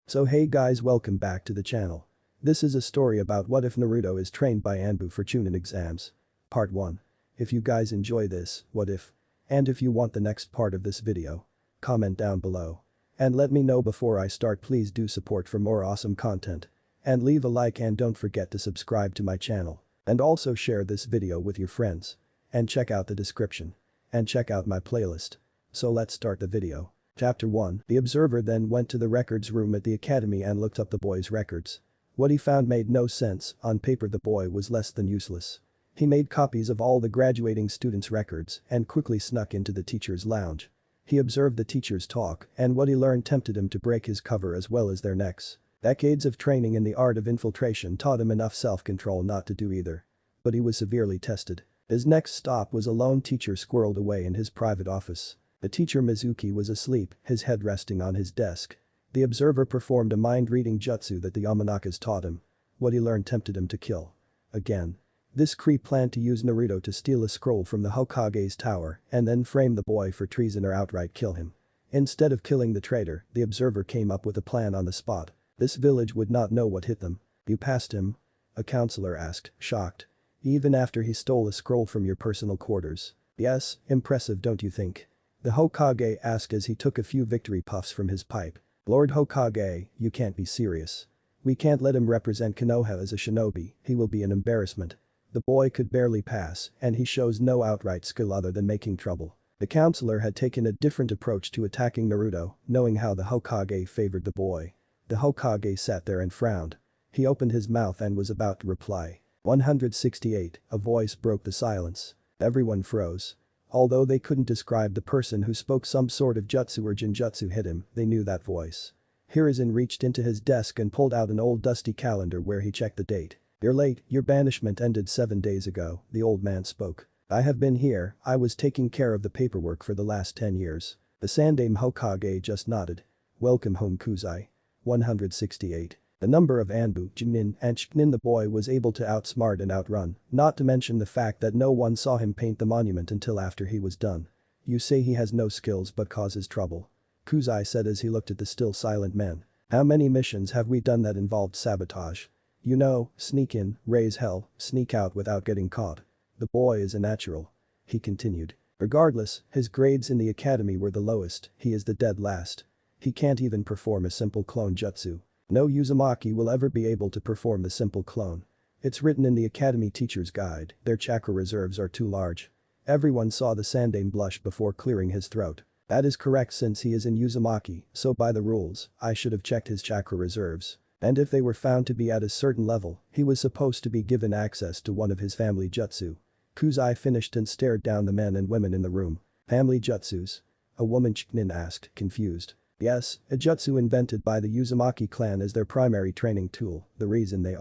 So hey guys, welcome back to the channel. This is a story about what if Naruto is trained by ANBU for Chunin exams. Part 1. If you guys enjoy this, what if? And if you want the next part of this video, comment down below. And let me know before I start. Please do support for more awesome content. And leave a like and don't forget to subscribe to my channel. And also share this video with your friends. And check out the description. And check out my playlist. So let's start the video. Chapter 1. The observer then went to the records room at the academy and looked up the boy's records. What he found made no sense. On paper the boy was less than useless. He made copies of all the graduating students' records and quickly snuck into the teacher's lounge. He observed the teachers talk and what he learned tempted him to break his cover as well as their necks. Decades of training in the art of infiltration taught him enough self-control not to do either. But he was severely tested. His next stop was a lone teacher squirreled away in his private office. The teacher Mizuki was asleep, his head resting on his desk. The observer performed a mind-reading jutsu that the Yamanakas taught him. What he learned tempted him to kill. Again. This creep planned to use Naruto to steal a scroll from the Hokage's tower and then frame the boy for treason or outright kill him. Instead of killing the traitor, the observer came up with a plan on the spot. This village would not know what hit them. You passed him? A counselor asked, shocked. Even after he stole a scroll from your personal quarters. Yes, impressive don't you think? The Hokage asked as he took a few victory puffs from his pipe. Lord Hokage, you can't be serious. We can't let him represent Konoha as a shinobi, he will be an embarrassment. The boy could barely pass and he shows no outright skill other than making trouble. The counselor had taken a different approach to attacking Naruto, knowing how the Hokage favored the boy. The Hokage sat there and frowned. He opened his mouth and was about to reply. 168, a voice broke the silence. Everyone froze. Although they couldn't describe the person who spoke some sort of jutsu or genjutsu hit him, they knew that voice. Hiruzen reached into his desk and pulled out an old dusty calendar where he checked the date. You're late, your banishment ended 7 days ago, the old man spoke. I have been here, I was taking care of the paperwork for the last 10 years. The Sandaime Hokage just nodded. Welcome home Kuzai. 168. The number of ANBU, Chunin, and Chunin the boy was able to outsmart and outrun, not to mention the fact that no one saw him paint the monument until after he was done. You say he has no skills but causes trouble. Kuzai said as he looked at the still silent men. How many missions have we done that involved sabotage? You know, sneak in, raise hell, sneak out without getting caught. The boy is a natural. He continued. Regardless, his grades in the academy were the lowest, he is the dead last. He can't even perform a simple clone jutsu. No Uzumaki will ever be able to perform the simple clone. It's written in the Academy Teacher's Guide, their chakra reserves are too large. Everyone saw the Sandaime blush before clearing his throat. That is correct since he is in Uzumaki, so by the rules, I should have checked his chakra reserves. And if they were found to be at a certain level, he was supposed to be given access to one of his family jutsu. Kuzai finished and stared down the men and women in the room. Family jutsus? A woman Chunin asked, confused. Yes, a jutsu invented by the Uzumaki clan as their primary training tool, the reason they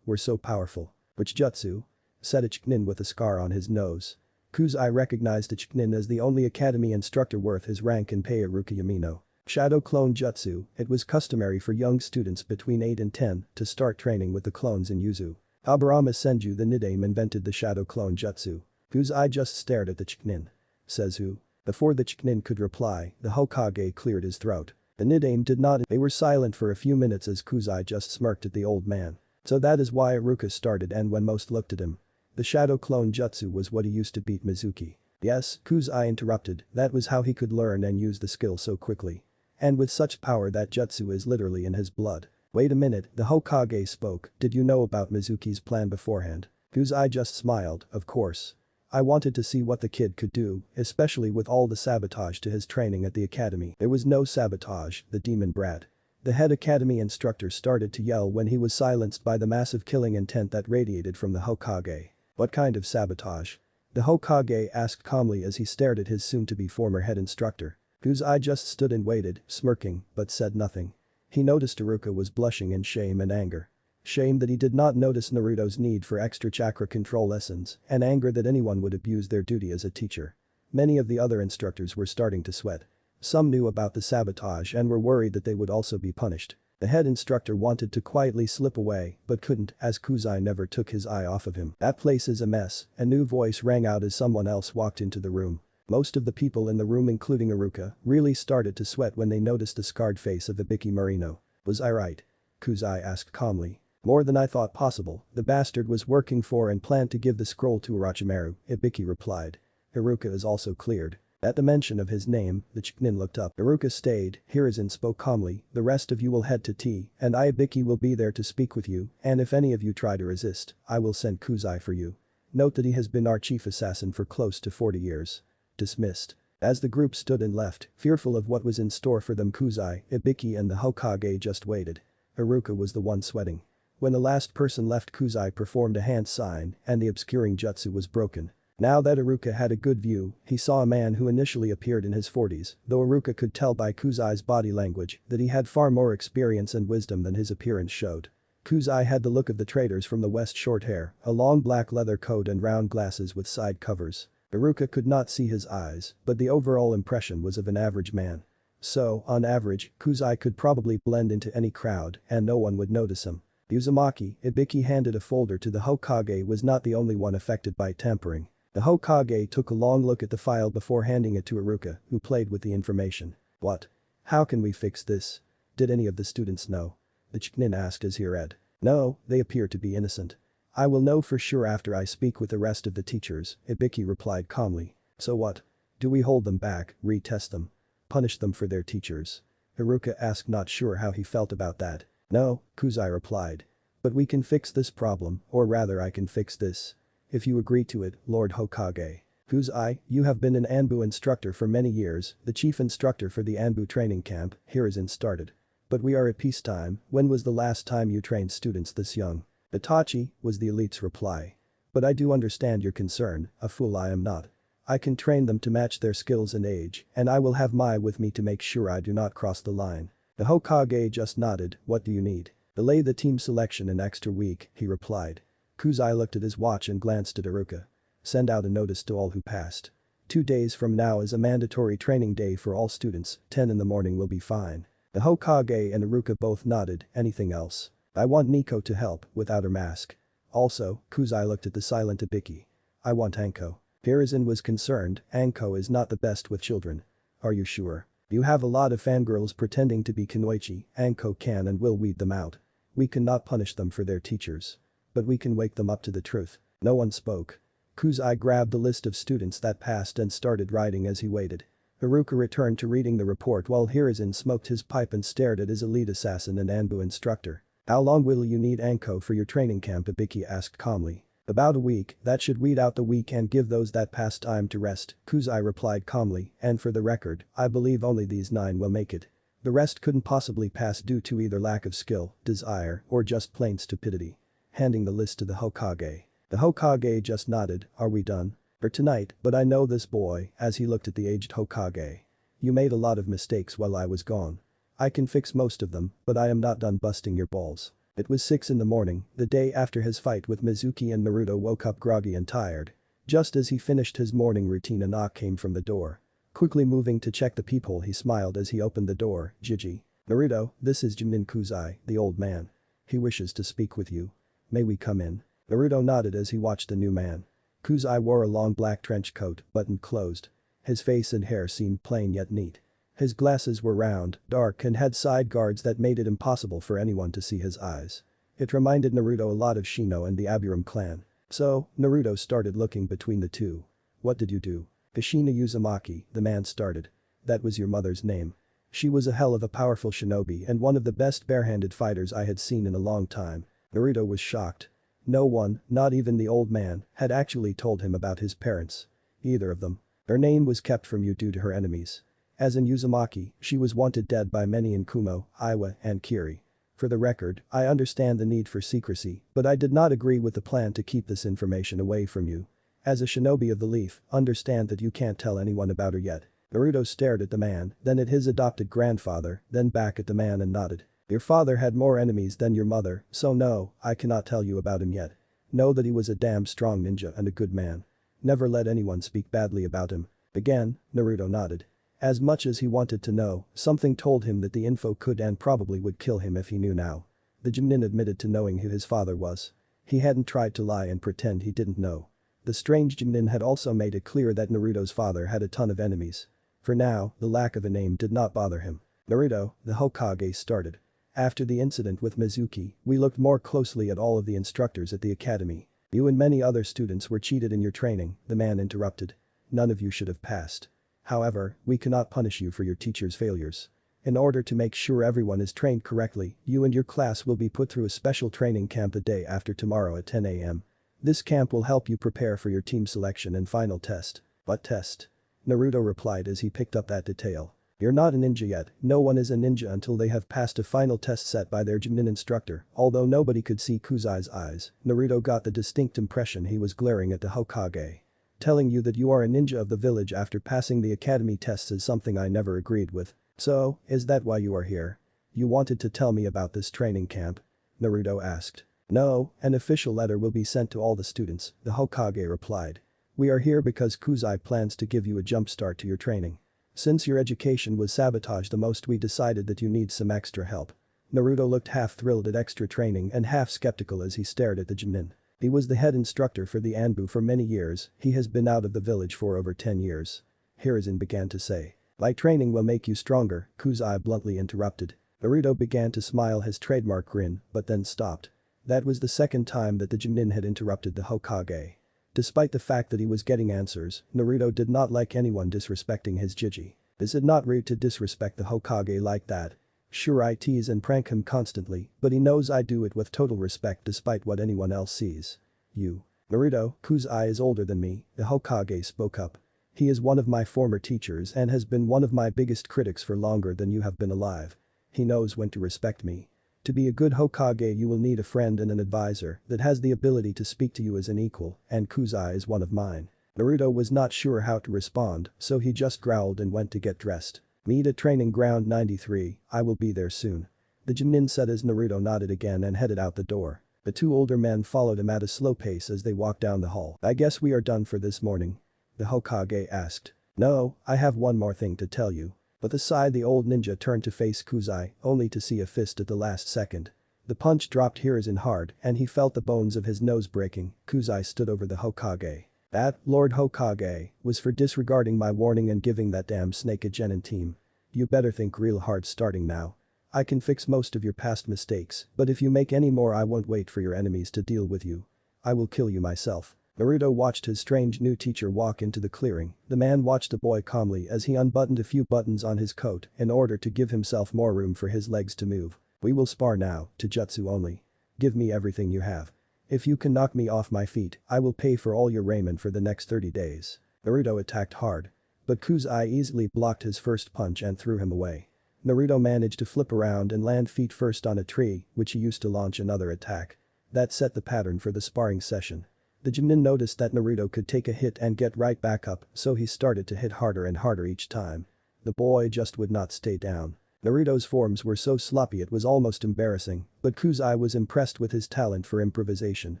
were so powerful. Which jutsu? Said a Chunin with a scar on his nose. Kuzai recognized a Chunin as the only academy instructor worth his rank in pay at Yamino. Shadow clone jutsu, it was customary for young students between 8 and 10 to start training with the clones in Yuzu. Hashirama Senju the Nidaime invented the shadow clone jutsu. Kuzai just stared at the Chunin. Says who? Before the Chunin could reply, the Hokage cleared his throat. The Nidaime did not. They were silent for a few minutes as Kuzai just smirked at the old man. So that is why Iruka started and when most looked at him. The shadow clone jutsu was what he used to beat Mizuki. Yes, Kuzai interrupted, that was how he could learn and use the skill so quickly. And with such power that jutsu is literally in his blood. Wait a minute, the Hokage spoke, did you know about Mizuki's plan beforehand? Kuzai just smiled, of course. I wanted to see what the kid could do, especially with all the sabotage to his training at the academy. There was no sabotage, the demon brat. The head academy instructor started to yell when he was silenced by the massive killing intent that radiated from the Hokage. What kind of sabotage? The Hokage asked calmly as he stared at his soon-to-be former head instructor. Kuzai just stood and waited, smirking, but said nothing. He noticed Iruka was blushing in shame and anger. Shame that he did not notice Naruto's need for extra chakra control lessons, and anger that anyone would abuse their duty as a teacher. Many of the other instructors were starting to sweat. Some knew about the sabotage and were worried that they would also be punished. The head instructor wanted to quietly slip away, but couldn't as Kuzai never took his eye off of him. That place is a mess, a new voice rang out as someone else walked into the room. Most of the people in the room including Iruka really started to sweat when they noticed the scarred face of Ibiki Marino. Was I right? Kuzai asked calmly. More than I thought possible, the bastard was working for and planned to give the scroll to Orochimaru, Ibiki replied. Iruka is also cleared. At the mention of his name, the Chunin looked up. Iruka stayed, Hiruzen spoke calmly, the rest of you will head to tea, and I Ibiki will be there to speak with you, and if any of you try to resist, I will send Kuzai for you. Note that he has been our chief assassin for close to 40 years. Dismissed. As the group stood and left, fearful of what was in store for them, Kuzai, Ibiki and the Hokage just waited. Iruka was the one sweating. When the last person left, Kuzai performed a hand sign and the obscuring jutsu was broken. Now that Iruka had a good view, he saw a man who initially appeared in his 40s, though Iruka could tell by Kuzai's body language that he had far more experience and wisdom than his appearance showed. Kuzai had the look of the traders from the West, short hair, a long black leather coat and round glasses with side covers. Iruka could not see his eyes, but the overall impression was of an average man. So, on average, Kuzai could probably blend into any crowd and no one would notice him. Uzumaki, Ibiki handed a folder to the Hokage, was not the only one affected by tampering. The Hokage took a long look at the file before handing it to Iruka, who played with the information. What? How can we fix this? Did any of the students know? The Chunin asked as he read. No, they appear to be innocent. I will know for sure after I speak with the rest of the teachers, Ibiki replied calmly. So what? Do we hold them back, retest them? Punish them for their teachers? Iruka asked, not sure how he felt about that. No, Kuzai replied. But we can fix this problem, or rather I can fix this. If you agree to it, Lord Hokage. Kuzai, you have been an ANBU instructor for many years, the chief instructor for the ANBU training camp, Hiruzen started. But we are at peacetime, when was the last time you trained students this young? Itachi, was the elite's reply. But I do understand your concern, a fool I am not. I can train them to match their skills and age, and I will have Mai with me to make sure I do not cross the line. The Hokage just nodded, what do you need? Delay the team selection an extra week, he replied. Kuzai looked at his watch and glanced at Iruka. Send out a notice to all who passed. 2 days from now is a mandatory training day for all students, 10 in the morning will be fine. The Hokage and Iruka both nodded, anything else? I want Nico to help, without her mask. Also, Kuzai looked at the silent Ibiki. I want Anko. Hiruzen was concerned, Anko is not the best with children. Are you sure? You have a lot of fangirls pretending to be Kunoichi, Anko can and will weed them out. We cannot punish them for their teachers. But we can wake them up to the truth. No one spoke. Kuzai grabbed the list of students that passed and started writing as he waited. Iruka returned to reading the report while Hiruzen smoked his pipe and stared at his elite assassin and ANBU instructor. How long will you need Anko for your training camp? Ibiki asked calmly. About a week, that should weed out the weak and give those that pass time to rest, Kuzai replied calmly, and for the record, I believe only these 9 will make it. The rest couldn't possibly pass due to either lack of skill, desire, or just plain stupidity. Handing the list to the Hokage. The Hokage just nodded, are we done? For tonight, but I know this boy, as he looked at the aged Hokage. You made a lot of mistakes while I was gone. I can fix most of them, but I am not done busting your balls. It was 6 in the morning, the day after his fight with Mizuki, and Naruto woke up groggy and tired. Just as he finished his morning routine, a knock came from the door. Quickly moving to check the peephole, he smiled as he opened the door. Jiji. Naruto, this is Chunin Kuzai, the old man. He wishes to speak with you. May we come in? Naruto nodded as he watched the new man. Kuzai wore a long black trench coat, buttoned closed. His face and hair seemed plain yet neat. His glasses were round, dark and had side guards that made it impossible for anyone to see his eyes. It reminded Naruto a lot of Shino and the Aburam clan. So, Naruto started looking between the two. What did you do? Kushina Uzumaki, the man started. That was your mother's name. She was a hell of a powerful shinobi and one of the best barehanded fighters I had seen in a long time. Naruto was shocked. No one, not even the old man, had actually told him about his parents. Either of them. Her name was kept from you due to her enemies. As in Uzumaki, she was wanted dead by many in Kumo, Iwa, and Kiri. For the record, I understand the need for secrecy, but I did not agree with the plan to keep this information away from you. As a shinobi of the leaf, understand that you can't tell anyone about her yet. Naruto stared at the man, then at his adopted grandfather, then back at the man and nodded. Your father had more enemies than your mother, so no, I cannot tell you about him yet. Know that he was a damn strong ninja and a good man. Never let anyone speak badly about him. Again, Naruto nodded. As much as he wanted to know, something told him that the info could and probably would kill him if he knew now. The Chunin admitted to knowing who his father was. He hadn't tried to lie and pretend he didn't know. The strange Chunin had also made it clear that Naruto's father had a ton of enemies. For now, the lack of a name did not bother him. Naruto, the Hokage started. After the incident with Mizuki, we looked more closely at all of the instructors at the academy. You and many other students were cheated in your training, the man interrupted. None of you should have passed. However, we cannot punish you for your teacher's failures. In order to make sure everyone is trained correctly, you and your class will be put through a special training camp the day after tomorrow at 10 a.m. This camp will help you prepare for your team selection and final test. What test? Naruto replied as he picked up that detail. You're not a ninja yet, no one is a ninja until they have passed a final test set by their Chunin instructor. Although nobody could see Kuzai's eyes, Naruto got the distinct impression he was glaring at the Hokage. Telling you that you are a ninja of the village after passing the academy tests is something I never agreed with. So, is that why you are here? You wanted to tell me about this training camp? Naruto asked. No, an official letter will be sent to all the students, the Hokage replied. We are here because Kuzai plans to give you a jump start to your training. Since your education was sabotaged the most, we decided that you need some extra help. Naruto looked half thrilled at extra training and half skeptical as he stared at the Chunin. He was the head instructor for the ANBU for many years, he has been out of the village for over 10 years. Hiruzen began to say. My training will make you stronger, Kuzai bluntly interrupted. Naruto began to smile his trademark grin, but then stopped. That was the second time that the Chunin had interrupted the Hokage. Despite the fact that he was getting answers, Naruto did not like anyone disrespecting his Jiji. Is it not rude to disrespect the Hokage like that? Sure, I tease and prank him constantly, but he knows I do it with total respect despite what anyone else sees. You. Naruto, Kuzai is older than me, the Hokage spoke up. He is one of my former teachers and has been one of my biggest critics for longer than you have been alive. He knows when to respect me. To be a good Hokage you will need a friend and an advisor that has the ability to speak to you as an equal, and Kuzai is one of mine. Naruto was not sure how to respond, so he just growled and went to get dressed. Meet at training ground 93, I will be there soon. The Chunin said as Naruto nodded again and headed out the door. The two older men followed him at a slow pace as they walked down the hall. I guess we are done for this morning? The Hokage asked. No, I have one more thing to tell you. But aside, the old ninja turned to face Kuzai, only to see a fist at the last second. The punch dropped Hiruzen hard and he felt the bones of his nose breaking. Kuzai stood over the Hokage. That, Lord Hokage, was for disregarding my warning and giving that damn snake a genin team. You better think real hard starting now. I can fix most of your past mistakes, but if you make any more I won't wait for your enemies to deal with you. I will kill you myself. Naruto watched his strange new teacher walk into the clearing. The man watched the boy calmly as he unbuttoned a few buttons on his coat in order to give himself more room for his legs to move. We will spar now, to jutsu only. Give me everything you have. If you can knock me off my feet, I will pay for all your raiment for the next 30 days. Naruto attacked hard. But Kuzai easily blocked his first punch and threw him away. Naruto managed to flip around and land feet first on a tree, which he used to launch another attack. That set the pattern for the sparring session. The Chunin noticed that Naruto could take a hit and get right back up, so he started to hit harder and harder each time. The boy just would not stay down. Naruto's forms were so sloppy it was almost embarrassing, but Kuzai was impressed with his talent for improvisation,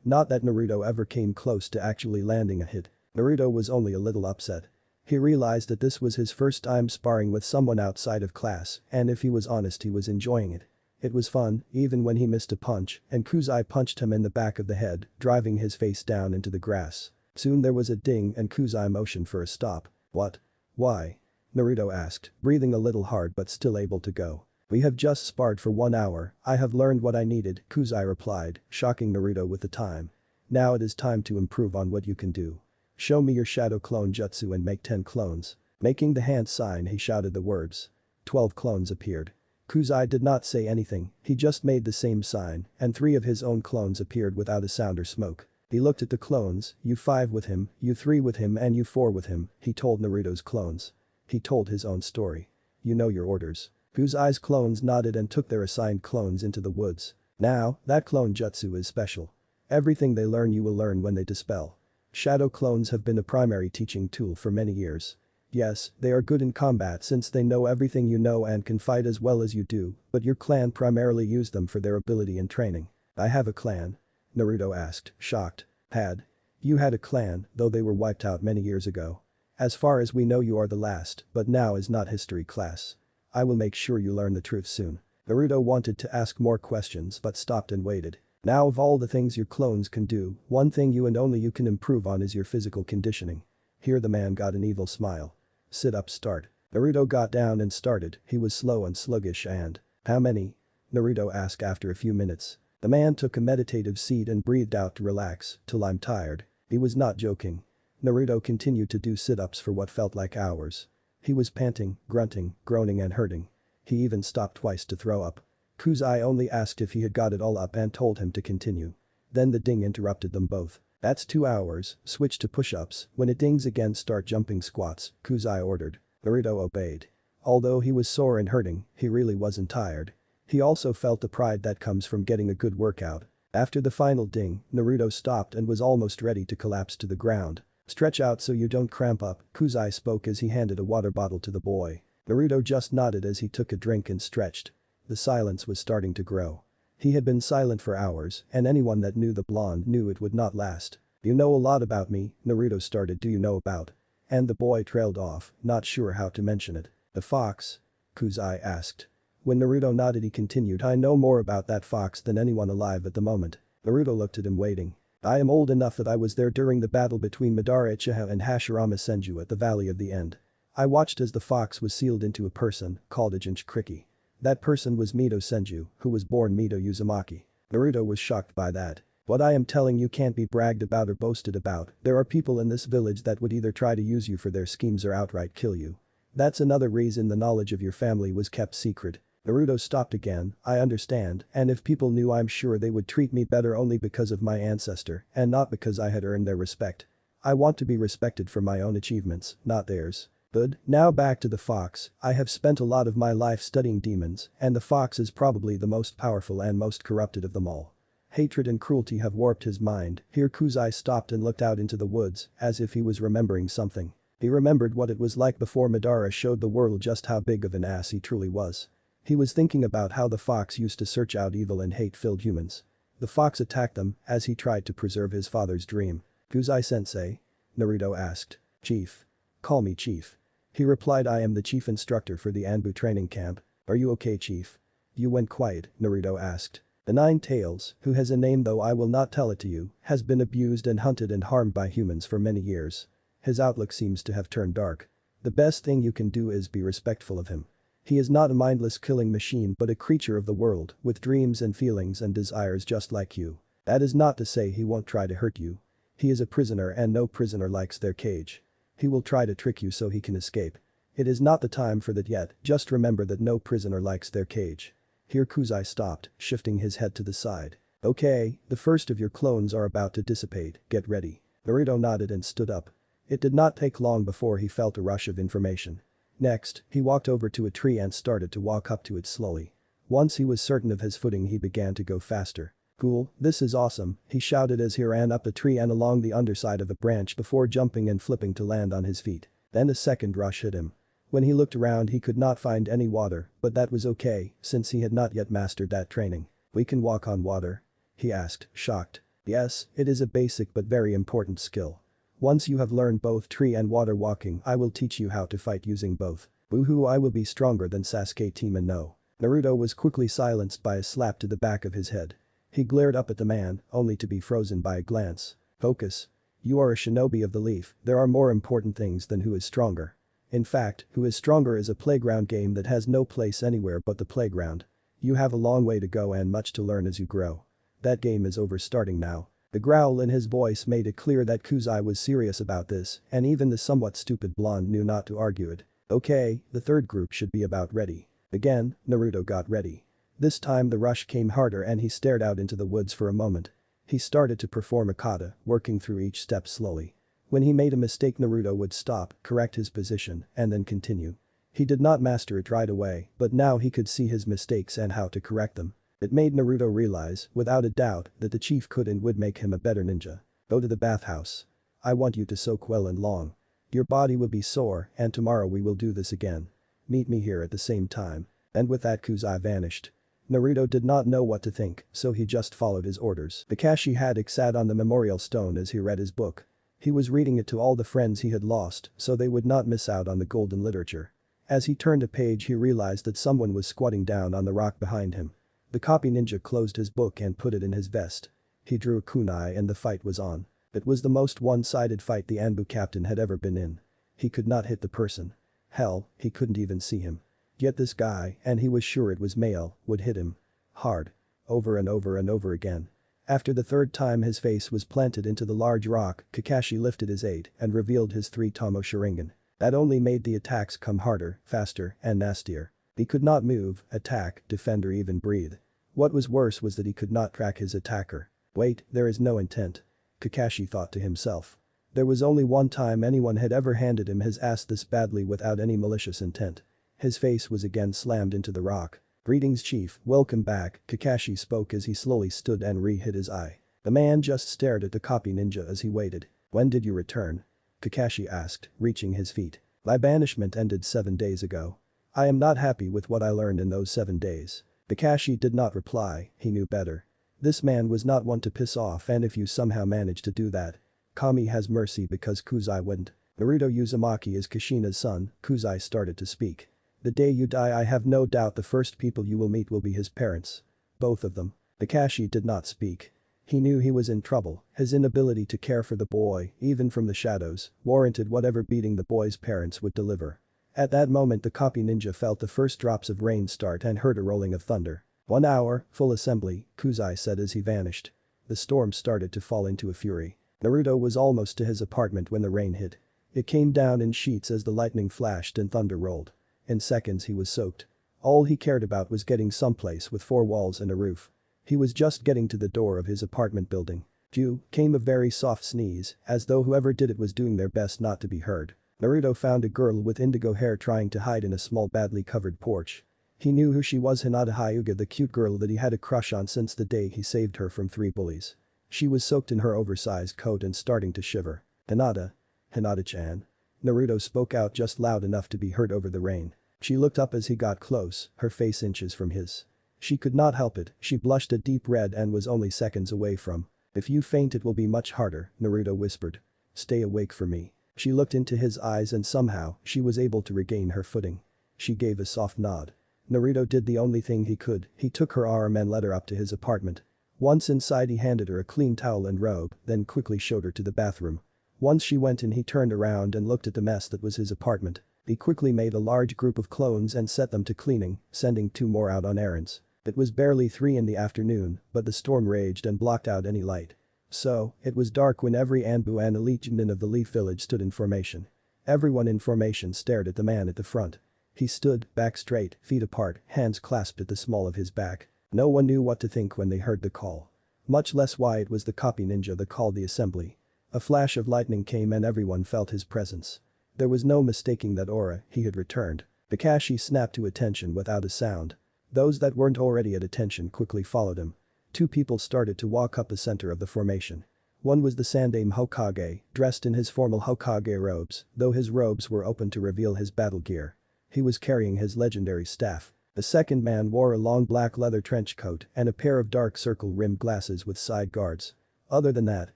not that Naruto ever came close to actually landing a hit. Naruto was only a little upset. He realized that this was his first time sparring with someone outside of class, and if he was honest he was enjoying it. It was fun, even when he missed a punch, and Kuzai punched him in the back of the head, driving his face down into the grass. Soon there was a ding and Kuzai motioned for a stop. What? Why? Naruto asked, breathing a little hard but still able to go. We have just sparred for 1 hour, I have learned what I needed, Kuzai replied, shocking Naruto with the time. Now it is time to improve on what you can do. Show me your shadow clone jutsu and make 10 clones. Making the hand sign he shouted the words. 12 clones appeared. Kuzai did not say anything, he just made the same sign, and 3 of his own clones appeared without a sound or smoke. He looked at the clones, you 5 with him, you 3 with him and you 4 with him, he told Naruto's clones. He told his own story. You know your orders. Kuzai's clones nodded and took their assigned clones into the woods. Now, that clone jutsu is special. Everything they learn you will learn when they dispel. Shadow clones have been a primary teaching tool for many years. Yes, they are good in combat since they know everything you know and can fight as well as you do, but your clan primarily use them for their ability and training. I have a clan? Naruto asked, shocked. Had? You had a clan, though they were wiped out many years ago. As far as we know you are the last, but now is not history class. I will make sure you learn the truth soon. Naruto wanted to ask more questions but stopped and waited. Now of all the things your clones can do, one thing you and only you can improve on is your physical conditioning. Here the man got an evil smile. Sit up start. Naruto got down and started, he was slow and sluggish and. How many? Naruto asked after a few minutes. The man took a meditative seat and breathed out to relax, "Till I'm tired." He was not joking. Naruto continued to do sit-ups for what felt like hours. He was panting, grunting, groaning and hurting. He even stopped twice to throw up. Kuzai only asked if he had got it all up and told him to continue. Then the ding interrupted them both. "That's 2 hours, switch to push-ups, when it dings again start jumping squats," Kuzai ordered. Naruto obeyed. Although he was sore and hurting, he really wasn't tired. He also felt the pride that comes from getting a good workout. After the final ding, Naruto stopped and was almost ready to collapse to the ground. "Stretch out so you don't cramp up," Kuzai spoke as he handed a water bottle to the boy. Naruto just nodded as he took a drink and stretched. The silence was starting to grow. He had been silent for hours, and anyone that knew the blonde knew it would not last. "You know a lot about me," Naruto started. "Do you know about?" And the boy trailed off, not sure how to mention it. "The fox?" Kuzai asked. When Naruto nodded he continued, "I know more about that fox than anyone alive at the moment." Naruto looked at him waiting. "I am old enough that I was there during the battle between Madara Uchiha and Hashirama Senju at the Valley of the End. I watched as the fox was sealed into a person called a Jinchuriki. That person was Mito Senju, who was born Mito Uzumaki." Naruto was shocked by that. "What I am telling you can't be bragged about or boasted about. There are people in this village that would either try to use you for their schemes or outright kill you. That's another reason the knowledge of your family was kept secret." Naruto stopped again. "I understand, and if people knew I'm sure they would treat me better only because of my ancestor and not because I had earned their respect. I want to be respected for my own achievements, not theirs." Good. Now back to the fox. "I have spent a lot of my life studying demons, and the fox is probably the most powerful and most corrupted of them all. Hatred and cruelty have warped his mind." Here Kuzai stopped and looked out into the woods, as if he was remembering something. He remembered what it was like before Madara showed the world just how big of an ass he truly was. He was thinking about how the fox used to search out evil and hate-filled humans. The fox attacked them as he tried to preserve his father's dream. "Kuzai-sensei?" Naruto asked. "Chief. Call me Chief." He replied, "I am the chief instructor for the ANBU training camp. Are you okay, Chief?" "You went quiet," Naruto asked. "The Nine Tails, who has a name though I will not tell it to you, has been abused and hunted and harmed by humans for many years." His outlook seems to have turned dark. "The best thing you can do is be respectful of him. He is not a mindless killing machine but a creature of the world, with dreams and feelings and desires just like you. That is not to say he won't try to hurt you. He is a prisoner and no prisoner likes their cage. He will try to trick you so he can escape. It is not the time for that yet, just remember that no prisoner likes their cage." Here Kuzai stopped, shifting his head to the side. "Okay, the first of your clones are about to dissipate, get ready." Naruto nodded and stood up. It did not take long before he felt a rush of information. Next, he walked over to a tree and started to walk up to it slowly. Once he was certain of his footing he began to go faster. "Cool, this is awesome," he shouted as he ran up a tree and along the underside of a branch before jumping and flipping to land on his feet. Then a second rush hit him. When he looked around he could not find any water, but that was okay since he had not yet mastered that training. "We can walk on water?" he asked, shocked. "Yes, it is a basic but very important skill. Once you have learned both tree and water walking I will teach you how to fight using both. Woohoo, I will be stronger than Sasuke team and no." Naruto was quickly silenced by a slap to the back of his head. He glared up at the man, only to be frozen by a glance. "Focus. You are a shinobi of the leaf, there are more important things than who is stronger. In fact, who is stronger is a playground game that has no place anywhere but the playground. You have a long way to go and much to learn as you grow. That game is over starting now." The growl in his voice made it clear that Kuzai was serious about this, and even the somewhat stupid blonde knew not to argue it. "Okay, the third group should be about ready." Again, Naruto got ready. This time the rush came harder and he stared out into the woods for a moment. He started to perform a kata, working through each step slowly. When he made a mistake Naruto would stop, correct his position, and then continue. He did not master it right away, but now he could see his mistakes and how to correct them. It made Naruto realize, without a doubt, that the chief could and would make him a better ninja. "Go to the bathhouse. I want you to soak well and long. Your body will be sore and tomorrow we will do this again. Meet me here at the same time." And with that Kuzai vanished. Naruto did not know what to think, so he just followed his orders. Kakashi Haddock sat on the memorial stone as he read his book. He was reading it to all the friends he had lost so they would not miss out on the golden literature. As he turned a page he realized that someone was squatting down on the rock behind him. The copy ninja closed his book and put it in his vest. He drew a kunai and the fight was on. It was the most one-sided fight the ANBU captain had ever been in. He could not hit the person. Hell, he couldn't even see him. Yet this guy, and he was sure it was male, would hit him. hard. Over and over and over again. After the third time his face was planted into the large rock, Kakashi lifted his 8 and revealed his 3 Tomo Sharingan. That only made the attacks come harder, faster, and nastier. He could not move, attack, defend or even breathe. What was worse was that he could not track his attacker. Wait, there is no intent. Kakashi thought to himself. There was only one time anyone had ever handed him his ass this badly without any malicious intent. His face was again slammed into the rock. Greetings chief, welcome back, Kakashi spoke as he slowly stood and re-hit his eye. The man just stared at the copy ninja as he waited. When did you return? Kakashi asked, reaching his feet. My banishment ended 7 days ago. I am not happy with what I learned in those 7 days. Kakashi did not reply, he knew better. This man was not one to piss off, and if you somehow manage to do that. Kami has mercy because Kuzai wouldn't. Naruto Uzumaki is Kushina's son, Kuzai started to speak. The day you die I have no doubt the first people you will meet will be his parents. Both of them. Kakashi did not speak. He knew he was in trouble, his inability to care for the boy, even from the shadows, warranted whatever beating the boy's parents would deliver. At that moment the copy ninja felt the first drops of rain start and heard a rolling of thunder. 1 hour, full assembly, Kuzai said as he vanished. The storm started to fall into a fury. Naruto was almost to his apartment when the rain hit. It came down in sheets as the lightning flashed and thunder rolled. In seconds he was soaked. All he cared about was getting someplace with 4 walls and a roof. He was just getting to the door of his apartment building. Phew, came a very soft sneeze, as though whoever did it was doing their best not to be heard. Naruto found a girl with indigo hair trying to hide in a small badly covered porch. He knew who she was, Hinata Hyuga, the cute girl that he had a crush on since the day he saved her from 3 bullies. She was soaked in her oversized coat and starting to shiver. Hinata. Hinata-chan. Naruto spoke out just loud enough to be heard over the rain. She looked up as he got close, her face inches from his. She could not help it, she blushed a deep red and was only seconds away from. If you faint it will be much harder, Naruto whispered. Stay awake for me. She looked into his eyes and somehow, she was able to regain her footing. She gave a soft nod. Naruto did the only thing he could, he took her arm and led her up to his apartment. Once inside he handed her a clean towel and robe, then quickly showed her to the bathroom. Once she went in he turned around and looked at the mess that was his apartment. He quickly made a large group of clones and set them to cleaning, sending 2 more out on errands. It was barely 3 in the afternoon, but the storm raged and blocked out any light. So, it was dark when every ANBU and elite Chunin of the Leaf Village stood in formation. Everyone in formation stared at the man at the front. He stood, back straight, feet apart, hands clasped at the small of his back. No one knew what to think when they heard the call. Much less why it was the copy ninja that called the assembly. A flash of lightning came and everyone felt his presence. There was no mistaking that aura, he had returned. Kakashi snapped to attention without a sound. Those that weren't already at attention quickly followed him. 2 people started to walk up the center of the formation. One was the Sandaime Hokage, dressed in his formal Hokage robes, though his robes were open to reveal his battle gear. He was carrying his legendary staff. The second man wore a long black leather trench coat and a pair of dark circle-rimmed glasses with side guards. Other than that,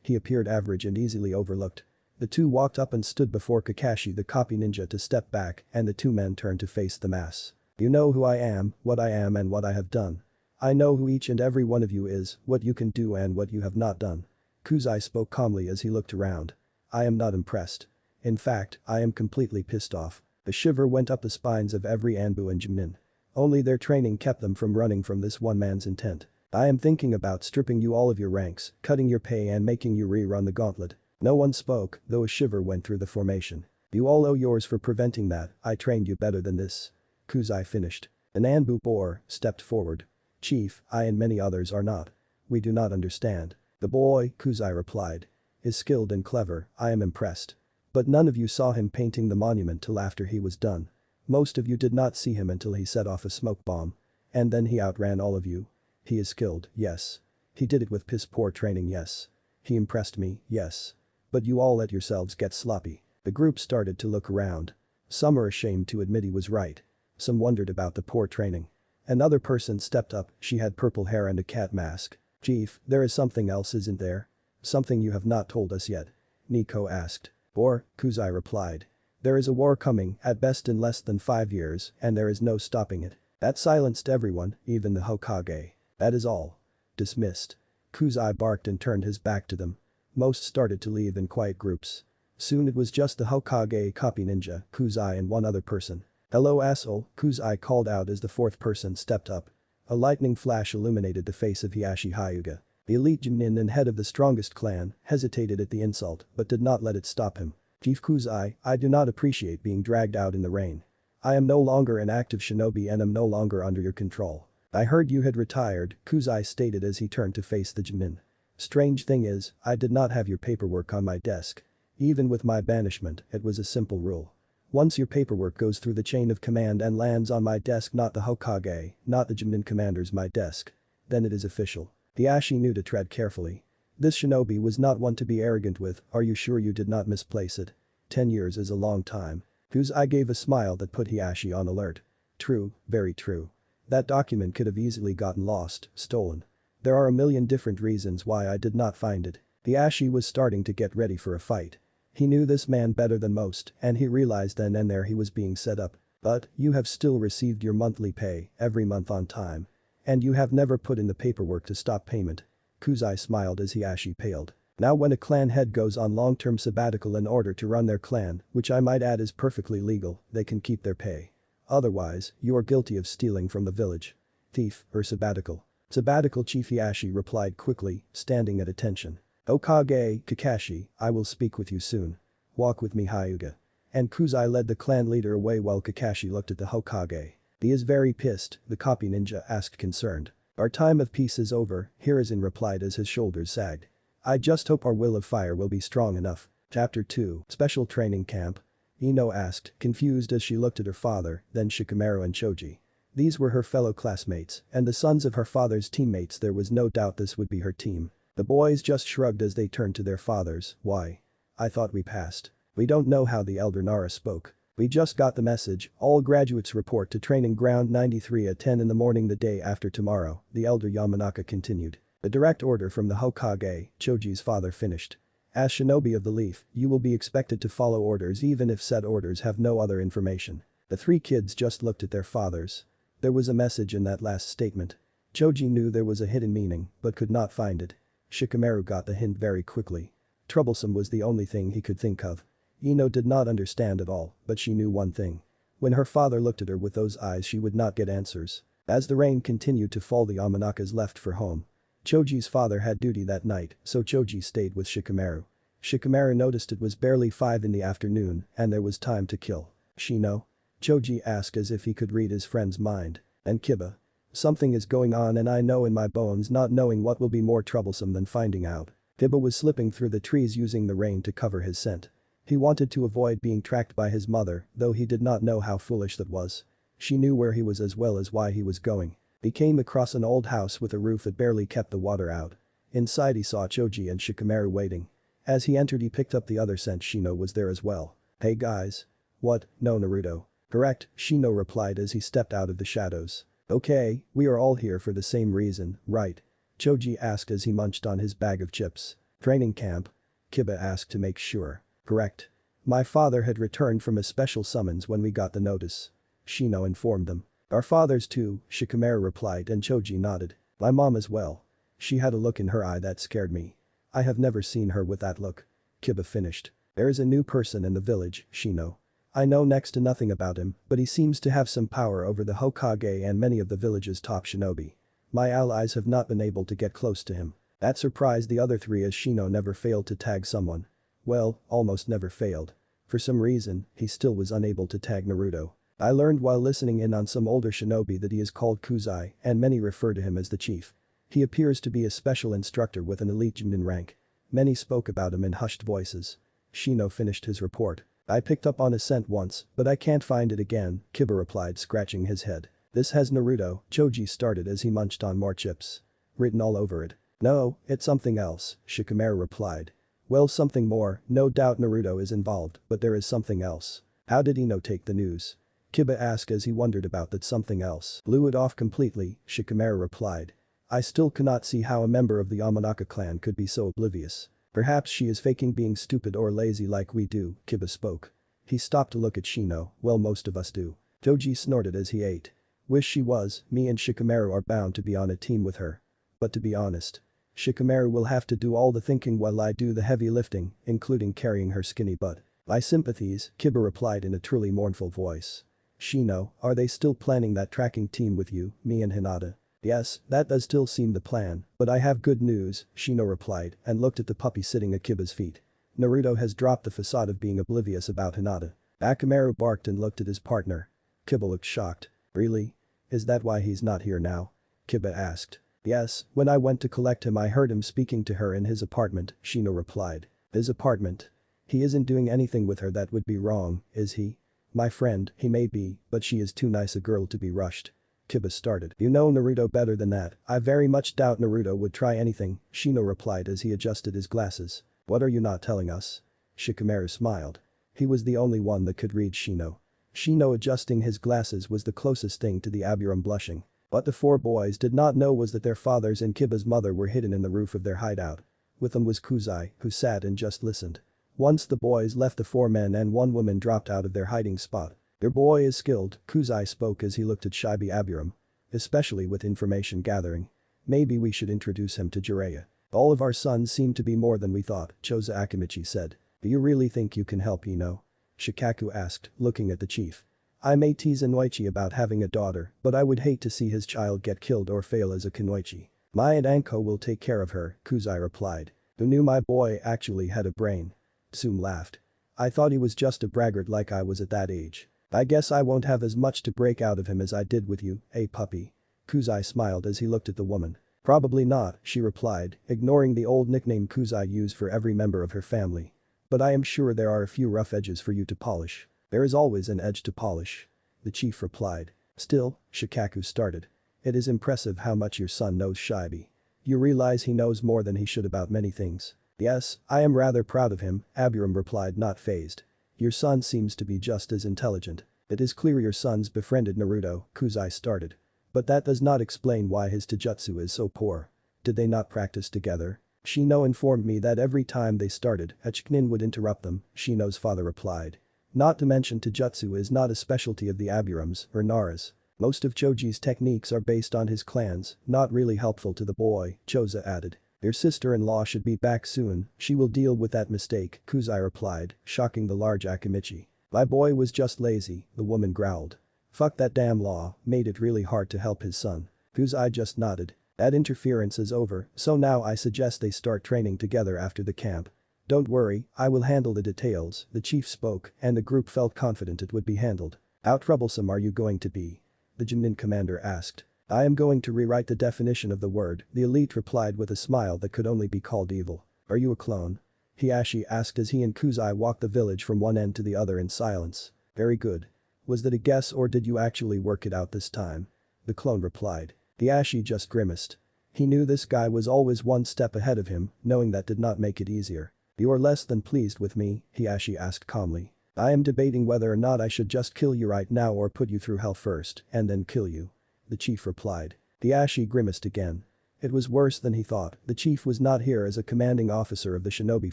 he appeared average and easily overlooked. The 2 walked up and stood before Kakashi the copy ninja to step back and the 2 men turned to face the mass. You know who I am, what I am and what I have done. I know who each and every one of you is, what you can do and what you have not done. Kuzai spoke calmly as he looked around. I am not impressed. In fact, I am completely pissed off. The shiver went up the spines of every ANBU and Chunin. Only their training kept them from running from this one man's intent. I am thinking about stripping you all of your ranks, cutting your pay and making you rerun the gauntlet. No one spoke, though a shiver went through the formation. You all owe yours for preventing that, I trained you better than this. Kuzai finished. An ANBU boar stepped forward. Chief, I and many others are not. We do not understand. The boy, Kuzai replied, is skilled and clever, I am impressed. But none of you saw him painting the monument till after he was done. Most of you did not see him until he set off a smoke bomb. And then he outran all of you. He is skilled, yes. He did it with piss poor training, yes. He impressed me, yes. But you all let yourselves get sloppy. The group started to look around. Some are ashamed to admit he was right. Some wondered about the poor training. Another person stepped up, she had purple hair and a cat mask. Chief, there is something else, isn't there? Something you have not told us yet. Nico asked. War, Kuzai replied. There is a war coming, at best in less than 5 years, and there is no stopping it. That silenced everyone, even the Hokage. That is all. Dismissed. Kuzai barked and turned his back to them. Most started to leave in quiet groups. Soon it was just the Hokage copy ninja, Kuzai and one other person. Hello asshole, Kuzai called out as the 4th person stepped up. A lightning flash illuminated the face of Hiashi Hyuga. The elite Chunin and head of the strongest clan hesitated at the insult but did not let it stop him. Chief Kuzai, I do not appreciate being dragged out in the rain. I am no longer an active shinobi and am no longer under your control. I heard you had retired, Kuzai stated as he turned to face the Chunin. Strange thing is, I did not have your paperwork on my desk. Even with my banishment, it was a simple rule. Once your paperwork goes through the chain of command and lands on my desk, not the Hokage, not the Chunin commander's my desk, then it is official. The Ashi knew to tread carefully. This shinobi was not one to be arrogant with. Are you sure you did not misplace it? 10 years is a long time. Kuzai gave a smile that put Hiashi on alert. True, very true. That document could have easily gotten lost, stolen. There are a million different reasons why I did not find it. The Ashi was starting to get ready for a fight. He knew this man better than most and he realized then and there he was being set up. But, you have still received your monthly pay, every month on time. And you have never put in the paperwork to stop payment. Kuzai smiled as Hiashi paled. Now when a clan head goes on long-term sabbatical in order to run their clan, which I might add is perfectly legal, they can keep their pay. Otherwise, you are guilty of stealing from the village. Thief, or sabbatical. Sabbatical, Chief Hiashi replied quickly, standing at attention. Okage, Kakashi, I will speak with you soon. Walk with me, Hyuga. And Kuzai led the clan leader away while Kakashi looked at the Hokage. He is very pissed, the copy ninja asked concerned. Our time of peace is over, Hiruzen replied as his shoulders sagged. I just hope our will of fire will be strong enough. Chapter 2, Special Training Camp. Ino asked, confused as she looked at her father, then Shikamaru and Choji. These were her fellow classmates, and the sons of her father's teammates. There was no doubt this would be her team. The boys just shrugged as they turned to their fathers. Why? I thought we passed. We don't know how the elder Nara spoke. We just got the message, all graduates report to training ground 93 at 10 in the morning the day after tomorrow, the elder Yamanaka continued. The direct order from the Hokage, Choji's father finished. As shinobi of the leaf, you will be expected to follow orders even if said orders have no other information. The three kids just looked at their fathers. There was a message in that last statement. Choji knew there was a hidden meaning, but could not find it. Shikamaru got the hint very quickly. Troublesome was the only thing he could think of. Ino did not understand at all, but she knew one thing. When her father looked at her with those eyes she would not get answers. As the rain continued to fall, the Yamanakas left for home. Choji's father had duty that night, so Choji stayed with Shikamaru. Shikamaru noticed it was barely 5 in the afternoon and there was time to kill. Shino? Choji asked as if he could read his friend's mind. And Kiba? Something is going on and I know in my bones not knowing what will be more troublesome than finding out. Kiba was slipping through the trees using the rain to cover his scent. He wanted to avoid being tracked by his mother, though he did not know how foolish that was. She knew where he was as well as why he was going. He came across an old house with a roof that barely kept the water out. Inside he saw Choji and Shikamaru waiting. As he entered he picked up the other scent. Shino was there as well. Hey guys. What, no Naruto. Correct, Shino replied as he stepped out of the shadows. Okay, we are all here for the same reason, right? Choji asked as he munched on his bag of chips. Training camp? Kiba asked to make sure. Correct. My father had returned from a special summons when we got the notice. Shino informed them. Our fathers too, Shikamaru replied and Choji nodded. My mom as well. She had a look in her eye that scared me. I have never seen her with that look. Kiba finished. There is a new person in the village, Shino. I know next to nothing about him, but he seems to have some power over the Hokage and many of the village's top shinobi. My allies have not been able to get close to him. That surprised the other three as Shino never failed to tag someone. Well, almost never failed. For some reason, he still was unable to tag Naruto. I learned while listening in on some older shinobi that he is called Kuzai and many refer to him as the chief. He appears to be a special instructor with an elite Chunin rank. Many spoke about him in hushed voices. Shino finished his report. I picked up on his scent once, but I can't find it again, Kiba replied scratching his head. This has Naruto, Choji started as he munched on more chips. Written all over it. No, it's something else, Shikamaru replied. Well, something more, no doubt Naruto is involved, but there is something else. How did Ino take the news? Kiba asked as he wondered about that something else. Blew it off completely, Shikamaru replied. I still cannot see how a member of the Yamanaka clan could be so oblivious. Perhaps she is faking being stupid or lazy like we do, Kiba spoke. He stopped to look at Shino, well most of us do. Choji snorted as he ate. Wish she was, me and Shikamaru are bound to be on a team with her. But to be honest, Shikamaru will have to do all the thinking while I do the heavy lifting, including carrying her skinny butt. My sympathies, Kiba replied in a truly mournful voice. Shino, are they still planning that tracking team with you, me and Hinata? Yes, that does still seem the plan, but I have good news, Shino replied and looked at the puppy sitting at Kiba's feet. Naruto has dropped the facade of being oblivious about Hinata. Akamaru barked and looked at his partner. Kiba looked shocked. Really? Is that why he's not here now? Kiba asked. Yes, when I went to collect him I heard him speaking to her in his apartment, Shino replied. His apartment? He isn't doing anything with her that would be wrong, is he? My friend, he may be, but she is too nice a girl to be rushed. Kiba started. You know Naruto better than that. I very much doubt Naruto would try anything, Shino replied as he adjusted his glasses. What are you not telling us? Shikamaru smiled. He was the only one that could read Shino. Shino adjusting his glasses was the closest thing to the Aburam blushing. What the four boys did not know was that their fathers and Kiba's mother were hidden in the roof of their hideout. With them was Kuzai, who sat and just listened. Once the boys left, the four men and one woman dropped out of their hiding spot. Your boy is skilled, Kuzai spoke as he looked at Shibi Aburam. Especially with information gathering. Maybe we should introduce him to Jiraiya. All of our sons seem to be more than we thought, Choza Akimichi said. Do you really think you can help Ino? Shikaku asked, looking at the chief. I may tease Inoichi about having a daughter, but I would hate to see his child get killed or fail as a Kunoichi. Mai and Anko will take care of her, Kuzai replied. Who knew my boy actually had a brain? Tsum laughed. I thought he was just a braggart like I was at that age. I guess I won't have as much to break out of him as I did with you, puppy. Kuzai smiled as he looked at the woman. Probably not, she replied, ignoring the old nickname Kuzai used for every member of her family. But I am sure there are a few rough edges for you to polish. There is always an edge to polish. The chief replied. Still, Shikaku started. It is impressive how much your son knows Shibi. You realize he knows more than he should about many things. Yes, I am rather proud of him, Aburam replied, not fazed. Your son seems to be just as intelligent. It is clear your sons befriended Naruto, Kuzai started. But that does not explain why his taijutsu is so poor. Did they not practice together? Shino informed me that every time they started, a Chunin would interrupt them, Shino's father replied. Not to mention taijutsu is not a specialty of the Aburams or Naras. Most of Choji's techniques are based on his clans, not really helpful to the boy, Choza added. Your sister-in-law should be back soon, she will deal with that mistake, Kuzai replied, shocking the large Akimichi. My boy was just lazy, the woman growled. Fuck that damn law, made it really hard to help his son. Kuzai just nodded. That interference is over, so now I suggest they start training together after the camp. Don't worry, I will handle the details, the chief spoke, and the group felt confident it would be handled. How troublesome are you going to be? The Chunin commander asked. I am going to rewrite the definition of the word, the elite replied with a smile that could only be called evil. Are you a clone? Hiashi asked as he and Kuzai walked the village from one end to the other in silence. Very good. Was that a guess or did you actually work it out this time? The clone replied. Hiashi just grimaced. He knew this guy was always one step ahead of him, knowing that did not make it easier. You are less than pleased with me, Hiashi asked calmly. I am debating whether or not I should just kill you right now or put you through hell first, and then kill you. The chief replied. Hiashi grimaced again. It was worse than he thought, the chief was not here as a commanding officer of the shinobi